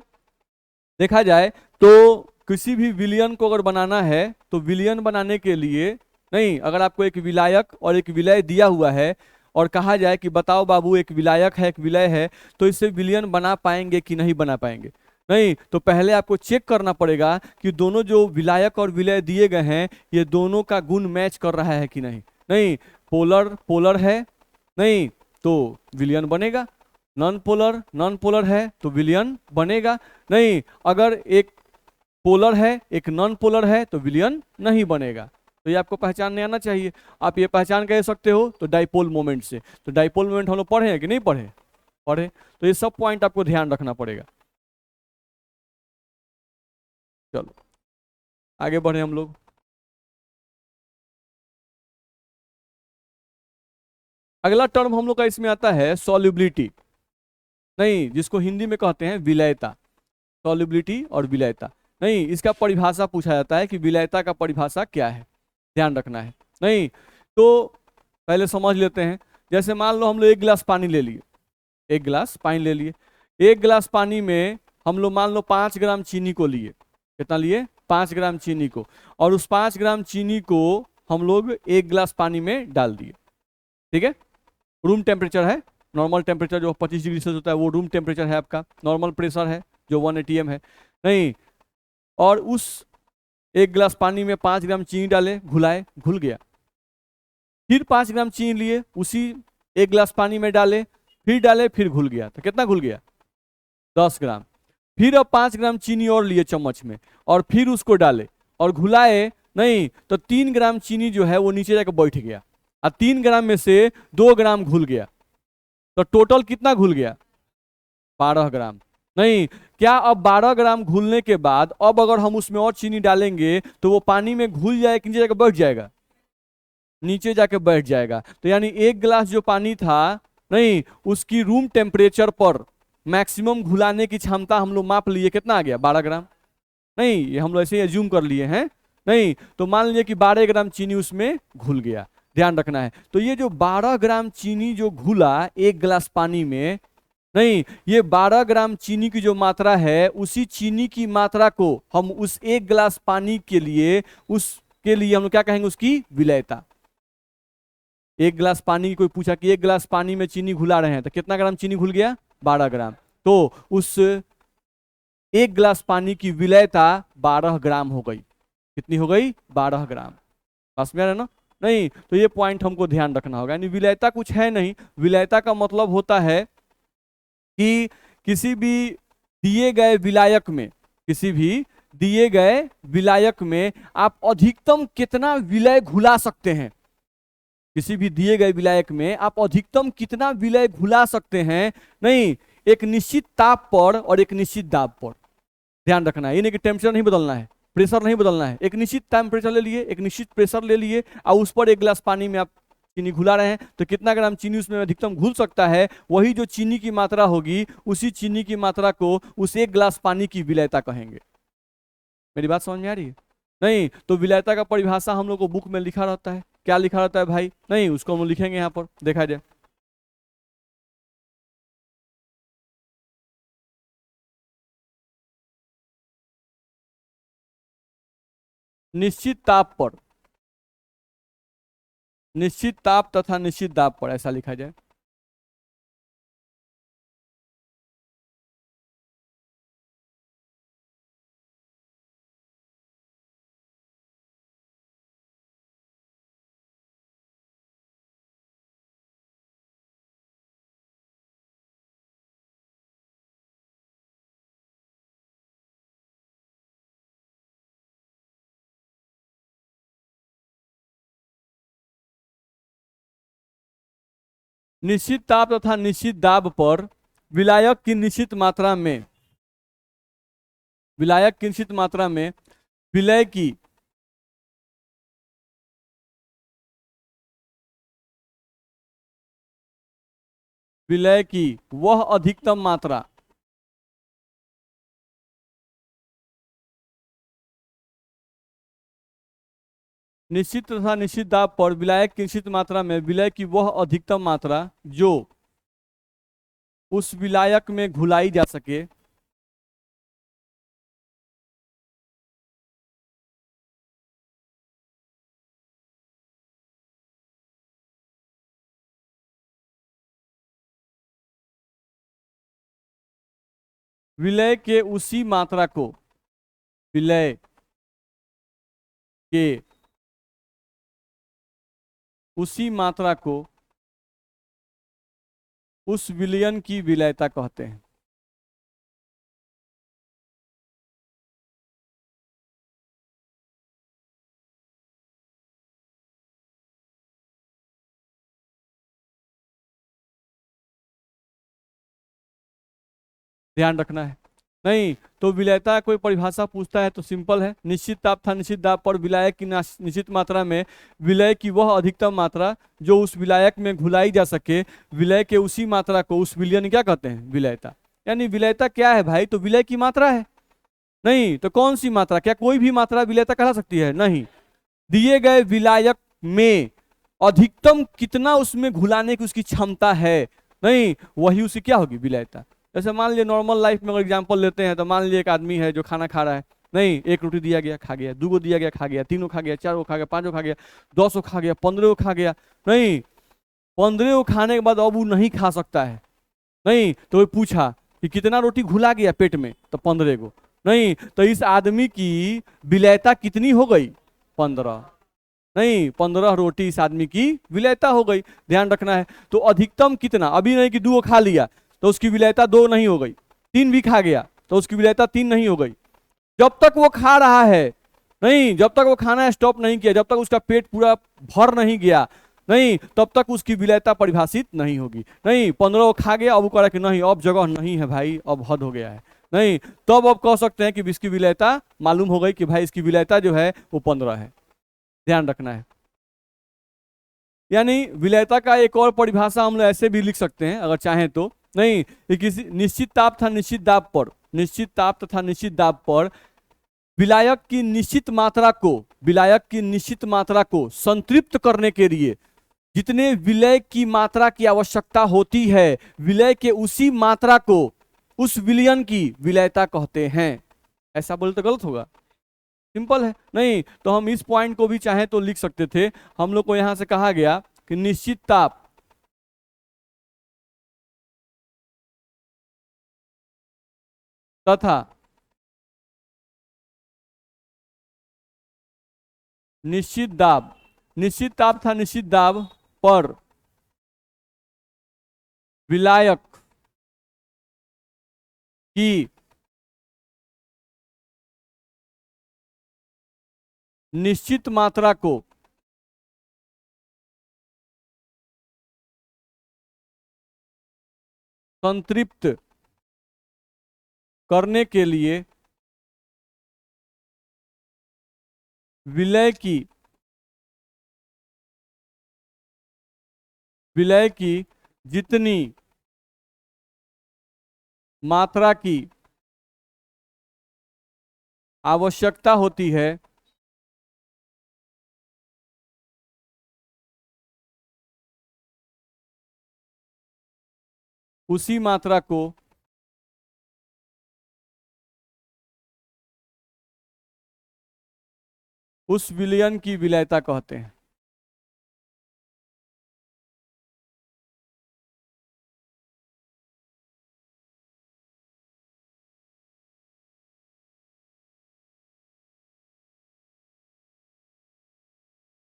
A: देखा जाए तो किसी भी विलयन को अगर बनाना है तो विलयन बनाने के लिए, नहीं, अगर आपको एक विलायक और एक विलय दिया हुआ है और कहा जाए कि बताओ बाबू एक विलायक है एक विलय है, तो इससे विलयन बना पाएंगे कि नहीं बना पाएंगे? नहीं, तो पहले आपको चेक करना पड़ेगा कि दोनों जो विलायक और विलय दिए गए हैं ये दोनों का गुण मैच कर रहा है कि नहीं। नहीं, पोलर पोलर है, नहीं तो विलयन बनेगा, नॉन पोलर है तो विलयन बनेगा, नहीं अगर एक पोलर है एक नॉन पोलर है तो विलयन नहीं बनेगा। तो ये आपको पहचानने आना चाहिए। आप ये पहचान कह सकते हो तो डाइपोल मोमेंट से। तो डाइपोल मोमेंट हम लोग पढ़े हैं कि नहीं पढ़े? पढ़े। तो ये सब पॉइंट आपको ध्यान रखना पड़ेगा। चलो आगे बढ़े हम लोग। अगला टर्म हम लोग का इसमें आता है सॉल्युबिलिटी, नहीं जिसको हिंदी में कहते हैं विलयता। सॉल्युबिलिटी और विलयता, नहीं इसका परिभाषा पूछा जाता है कि विलयता का परिभाषा क्या है, ध्यान रखना है। नहीं तो पहले समझ लेते हैं। जैसे मान लो हम लोग एक गिलास पानी ले लिए, एक गिलास पानी ले लिए, एक गिलास पानी में हम लोग मान लो 5 ग्राम चीनी को लिए। कितना लिए? 5 ग्राम चीनी को, और उस 5 ग्राम चीनी को हम लोग एक गिलास पानी में डाल दिए। ठीक है, रूम टेम्परेचर है, नॉर्मल टेम्परेचर जो 25 डिग्री सेल्सियस होता है वो रूम टेम्परेचर है आपका, नॉर्मल प्रेशर है जो 1 atm है। नहीं, और उस एक गिलास पानी में 5 ग्राम चीनी डाले, घुलाए, घुल गया। फिर 5 ग्राम चीनी लिए, उसी एक गिलास पानी में डाले, फिर डाले, फिर घुल गया। तो कितना घुल गया? 10 ग्राम। फिर अब 5 ग्राम चीनी और लिए चम्मच में, और फिर उसको डाले और घुलाए, नहीं तो 3 ग्राम चीनी जो है वो नीचे जाकर बैठ गया, और 3 ग्राम में से 2 ग्राम घुल गया। तो टोटल कितना घुल गया? 12 ग्राम। नहीं, क्या अब 12 ग्राम घुलने के बाद अब अगर हम उसमें और चीनी डालेंगे तो वो पानी में घुल जाए कि नीचे जाकर बैठ जाएगा? नीचे जाके बैठ जाएगा। तो यानी एक गिलास जो पानी था, नहीं उसकी रूम टेम्परेचर पर मैक्सिमम घुलाने की क्षमता हम लोग माप लिए, कितना आ गया? 12 ग्राम। नहीं ये हम लोग ऐसे ही एज्यूम कर लिए हैं। नहीं तो मान लीजिए कि 12 ग्राम चीनी उसमें घुल गया, ध्यान रखना है। तो ये जो 12 ग्राम चीनी जो घुला एक गिलास पानी में, नहीं ये 12 ग्राम चीनी की जो मात्रा है उसी चीनी की मात्रा को हम उस एक गिलास पानी के लिए, उसके लिए हम लोग क्या कहेंगे? उसकी विलयता। एक गिलास पानी, कोई पूछा कि एक गिलास पानी में चीनी घुला रहे हैं तो कितना ग्राम चीनी घुल गया? 12 ग्राम। तो उस एक गिलास पानी की विलयता 12 ग्राम हो गई। कितनी हो गई? 12 ग्राम। पास में आ रहा है ना? नहीं तो ये पॉइंट हमको ध्यान रखना होगा। यानी विलयता कुछ है नहीं, विलयता का मतलब होता है कि किसी भी दिए गए विलायक में, किसी भी दिए गए विलायक में आप अधिकतम कितना विलय घुला सकते हैं। किसी भी दिए गए विलायक में आप अधिकतम कितना विलय घुला सकते हैं, नहीं एक निश्चित ताप पर और एक निश्चित दाब पर। ध्यान रखना है, ये नहीं कि टेम्परेचर नहीं बदलना है, प्रेशर नहीं बदलना है। एक निश्चित टेम्परेचर ले लिए, एक निश्चित प्रेशर ले लिए, और उस पर एक गिलास पानी में आप चीनी घुला रहे हैं, तो कितना ग्राम चीनी उसमें अधिकतम घुल सकता है, वही जो चीनी की मात्रा होगी उसी चीनी की मात्रा को उस एक गिलास पानी की विलयता कहेंगे। मेरी बात समझ में आ रही है? नहीं तो विलयता का परिभाषा हम लोग को बुक में लिखा रहता है। क्या लिखा रहता है भाई? नहीं उसको हम लिखेंगे यहाँ पर, देखा जाए। निश्चित ताप पर, निश्चित ताप तथा निश्चित दाब पर, ऐसा लिखा जाए। निश्चित ताप तथा निश्चित दाब पर विलायक की निश्चित मात्रा में, विलायक की निश्चित मात्रा में विलय की विलय की वह अधिकतम मात्रा, निश्चित तथा निश्चित दाब पर विलायक की निश्चित मात्रा में विलय की वह अधिकतम मात्रा जो उस विलायक में घुलाई जा सके, विलय के उसी मात्रा को, विलय के उसी मात्रा को उस विलयन की विलयता कहते हैं। ध्यान रखना है। नहीं तो विलयता कोई परिभाषा पूछता है तो सिंपल है, निश्चित ताप था निश्चित दाब पर विलायक की निश्चित मात्रा में विलय की वह अधिकतम मात्रा जो उस विलायक में घुलाई जा सके, विलय के उसी मात्रा को उस विलयन क्या कहते हैं, विलयता। यानी विलयता क्या है भाई, तो विलय की मात्रा है। नहीं तो कौन सी मात्रा, क्या कोई भी मात्रा विलयता कहला सकती है, नहीं। दिए गए विलायक में अधिकतम कितना उसमें घुलाने की उसकी क्षमता है, नहीं वही उसकी क्या होगी, विलयता। जैसे मान लीजिए नॉर्मल लाइफ में अगर एग्जांपल लेते हैं तो मान लीजिए एक आदमी है जो खाना खा रहा है, नहीं एक रोटी दिया गया खा गया, दो दिया गया खा गया, तीनों खा गया, चारों खा गया, पांचों खा गया, 10 खा गया, 15 खा गया, नहीं 15 खाने के बाद अब वो नहीं खा सकता है, नहीं तो वो पूछा कि कितना रोटी घुला गया पेट में, तो 15 को, नहीं तो इस आदमी की विलयता कितनी हो गई, 15, नहीं 15 रोटी इस आदमी की विलयता हो गई। ध्यान रखना है। तो अधिकतम कितना, अभी नहीं कि 2 खा लिया तो उसकी विलयता 2 नहीं हो गई, 3 भी खा गया तो उसकी विलयता 3 नहीं हो गई। जब तक वो खा रहा है, नहीं जब तक वो खाना स्टॉप नहीं किया, जब तक उसका पेट पूरा भर नहीं गया, नहीं तब तक उसकी विलयता परिभाषित नहीं होगी। नहीं 15 वो खा गया, अब वो कह रहा कि नहीं अब जगह नहीं है भाई, अब हद हो गया है, नहीं तब अब कह सकते हैं कि इसकी विलयता मालूम हो गई कि भाई इसकी विलयता जो है वो 15 है। ध्यान रखना है। यानी विलयता का एक और परिभाषा हम लोग ऐसे भी लिख सकते हैं अगर चाहें तो, नहीं ये किसी निश्चित ताप तथा निश्चित दाब पर, निश्चित ताप तथा निश्चित दाब पर विलायक की निश्चित मात्रा को, विलायक की निश्चित मात्रा को संतृप्त करने के लिए जितने विलय की मात्रा की आवश्यकता होती है, विलय के उसी मात्रा को उस विलयन की विलयता कहते हैं। ऐसा बोले तो गलत होगा, सिंपल है। नहीं तो हम इस पॉइंट को भी चाहे तो लिख सकते थे। हम लोग को यहां से कहा गया कि निश्चित ताप तथा निश्चित दाब, निश्चित ताप था निश्चित दाब पर विलायक की निश्चित मात्रा को संतृप्त करने के लिए विलय की, विलय की जितनी मात्रा की आवश्यकता होती है उसी मात्रा को उस विलयन की विलयता कहते हैं।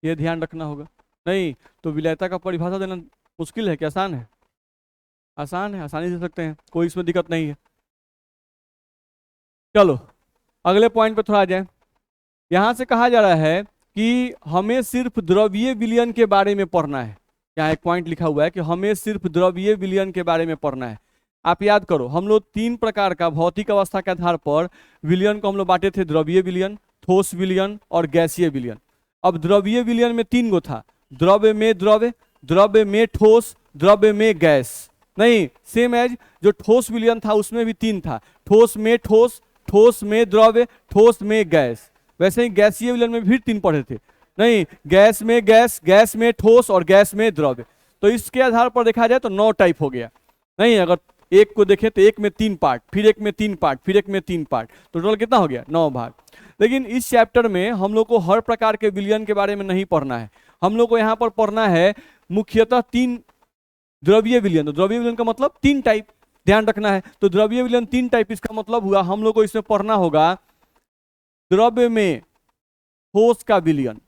A: ये ध्यान रखना होगा। नहीं तो विलयता का परिभाषा देना मुश्किल है कि आसान है? आसान है, आसानी से दे सकते हैं, कोई इसमें दिक्कत नहीं है। चलो अगले पॉइंट पे थोड़ा आ जाए। यहां से कहा जा रहा है कि हमें सिर्फ द्रव्यीय विलयन के बारे में पढ़ना है। यहाँ एक पॉइंट लिखा हुआ है कि हमें सिर्फ द्रव्यीय विलयन के बारे में पढ़ना है। आप याद करो, हम लोग तीन प्रकार का भौतिक अवस्था के आधार पर विलयन को हम लोग बांटे थे, द्रव्यीय विलयन, ठोस विलयन और गैसीय विलयन। अब द्रव्यीय विलयन में तीन गो था, द्रव्य में द्रव्य, द्रव्य में ठोस, द्रव्य में गैस। नहीं, सेम एज जो ठोस विलयन था उसमें भी तीन था, ठोस में ठोस, ठोस में द्रव्य, ठोस में गैस। वैसे ही गैसीय विलयन में भी तीन पढ़े थे। नहीं, गैस में गैस, गैस में ठोस और गैस में द्रव्य। तो इसके आधार पर देखा जाए तो 9 टाइप हो गया। नहीं, अगर एक को देखें तो एक में 3 पार्ट, फिर एक में 3 पार्ट, फिर एक में 3 पार्ट, तो टोटल कितना हो गया? 9 भाग। लेकिन इस चैप्टर में हम लोग को हर प्रकार के विलयन के बारे में नहीं पढ़ना है। हम लोग को यहाँ पर पढ़ना है मुख्यतः 3 द्रव्यीय विलयन। तो द्रव्यीय विलयन का मतलब 3 टाइप, ध्यान रखना है। तो द्रव्यीय विलयन 3 टाइप, इसका मतलब हुआ हम लोग को इसमें पढ़ना होगा द्रव्य में ठोस का विलयन,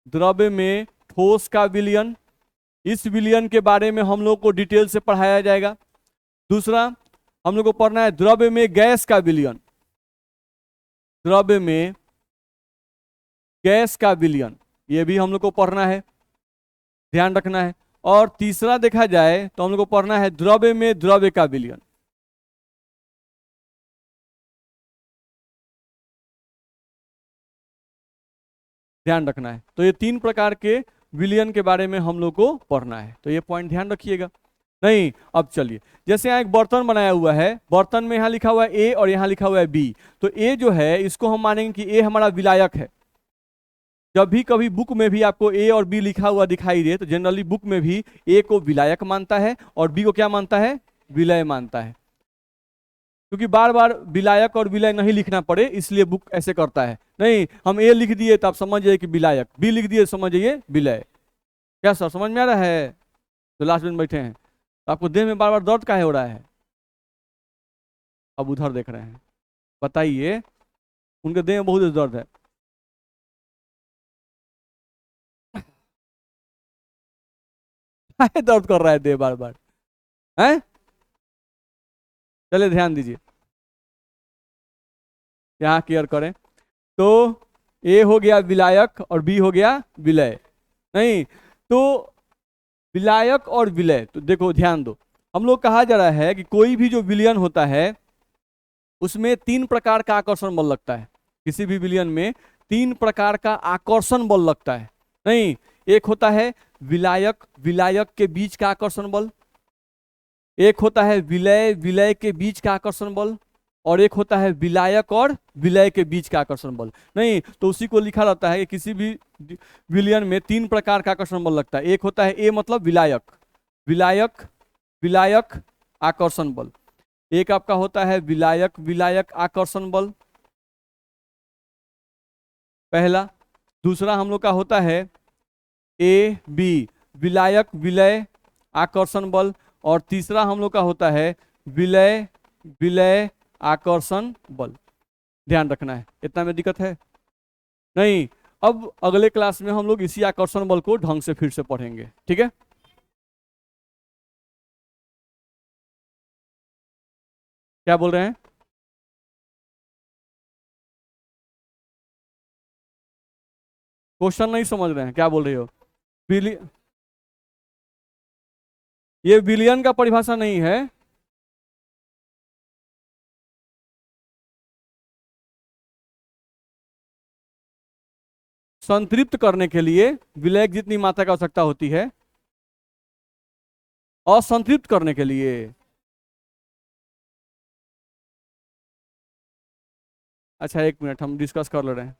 A: द्रव्य में ठोस का विलयन, इस विलयन के बारे में हम लोग को डिटेल से पढ़ाया जाएगा। दूसरा हम लोग को पढ़ना है द्रव्य में गैस का विलयन, द्रव्य में गैस का विलयन, ये भी हम लोग को पढ़ना है, ध्यान रखना है। और तीसरा देखा जाए तो हम लोग को पढ़ना है द्रव्य में द्रव्य का विलयन। ध्यान रखना है। तो ये 3 प्रकार के विलयन के बारे में हम लोग को पढ़ना है, तो ये पॉइंट ध्यान रखिएगा। नहीं, अब चलिए, जैसे यहाँ एक बर्तन बनाया हुआ है, बर्तन में यहाँ लिखा हुआ है ए और यहाँ लिखा हुआ है बी। तो ए जो है इसको हम मानेंगे कि ए हमारा विलायक है। जब भी कभी बुक में भी आपको ए और बी लिखा हुआ दिखाई दे तो जनरली बुक में भी ए को विलायक मानता है और बी को क्या मानता है? विलय मानता है। क्योंकि बार बार विलायक और विलय नहीं लिखना पड़े इसलिए बुक ऐसे करता है। नहीं, हम ए लिख दिए तो आप समझ जाइए कि विलायक, बी लिख दिए समझ जाइए विलय। क्या सर समझ में आ रहा है? तो लास्ट में बैठे हैं तो आपको देह में बार बार दर्द काहे हो रहा है? अब उधर देख रहे हैं, बताइए, उनके देह में बहुत दर्द है। काहे दर्द कर रहा है देह बार बार है? चलिए ध्यान दीजिए, यहाँ क्लियर करें। तो ए हो गया विलायक और बी हो गया विलय। नहीं, तो विलायक और विलय, तो देखो ध्यान दो, हम लोग कहा जा रहा है कि कोई भी जो विलयन होता है उसमें 3 प्रकार का आकर्षण बल लगता है। किसी भी विलयन में 3 प्रकार का आकर्षण बल लगता है। नहीं, एक होता है विलायक विलायक के बीच का आकर्षण बल, एक होता है विलय विलय के बीच का आकर्षण बल, और एक होता है विलायक और विलय के बीच का आकर्षण बल। नहीं, तो उसी को लिखा रहता है कि किसी भी विलयन में 3 प्रकार का आकर्षण बल लगता है। एक होता है ए मतलब विलायक, विलायक विलायक आकर्षण बल। एक आपका होता है विलायक विलायक आकर्षण बल, पहला। दूसरा हम लोग का होता है ए बी विलायक विलय आकर्षण बल, और तीसरा हम लोग का होता है विलय विलय आकर्षण बल। ध्यान रखना है, इतना में दिक्कत है? नहीं, अब अगले क्लास में हम लोग इसी आकर्षण बल को ढंग से फिर से पढ़ेंगे, ठीक है? क्या बोल रहे हैं? क्वेश्चन नहीं समझ रहे हैं, क्या बोल रहे हो? बिली ये विलयन का परिभाषा नहीं है। संतृप्त करने के लिए विलय की जितनी मात्रा की आवश्यकता होती है, असंतृप्त करने के लिए। अच्छा एक मिनट, हम डिस्कस कर ले रहे हैं।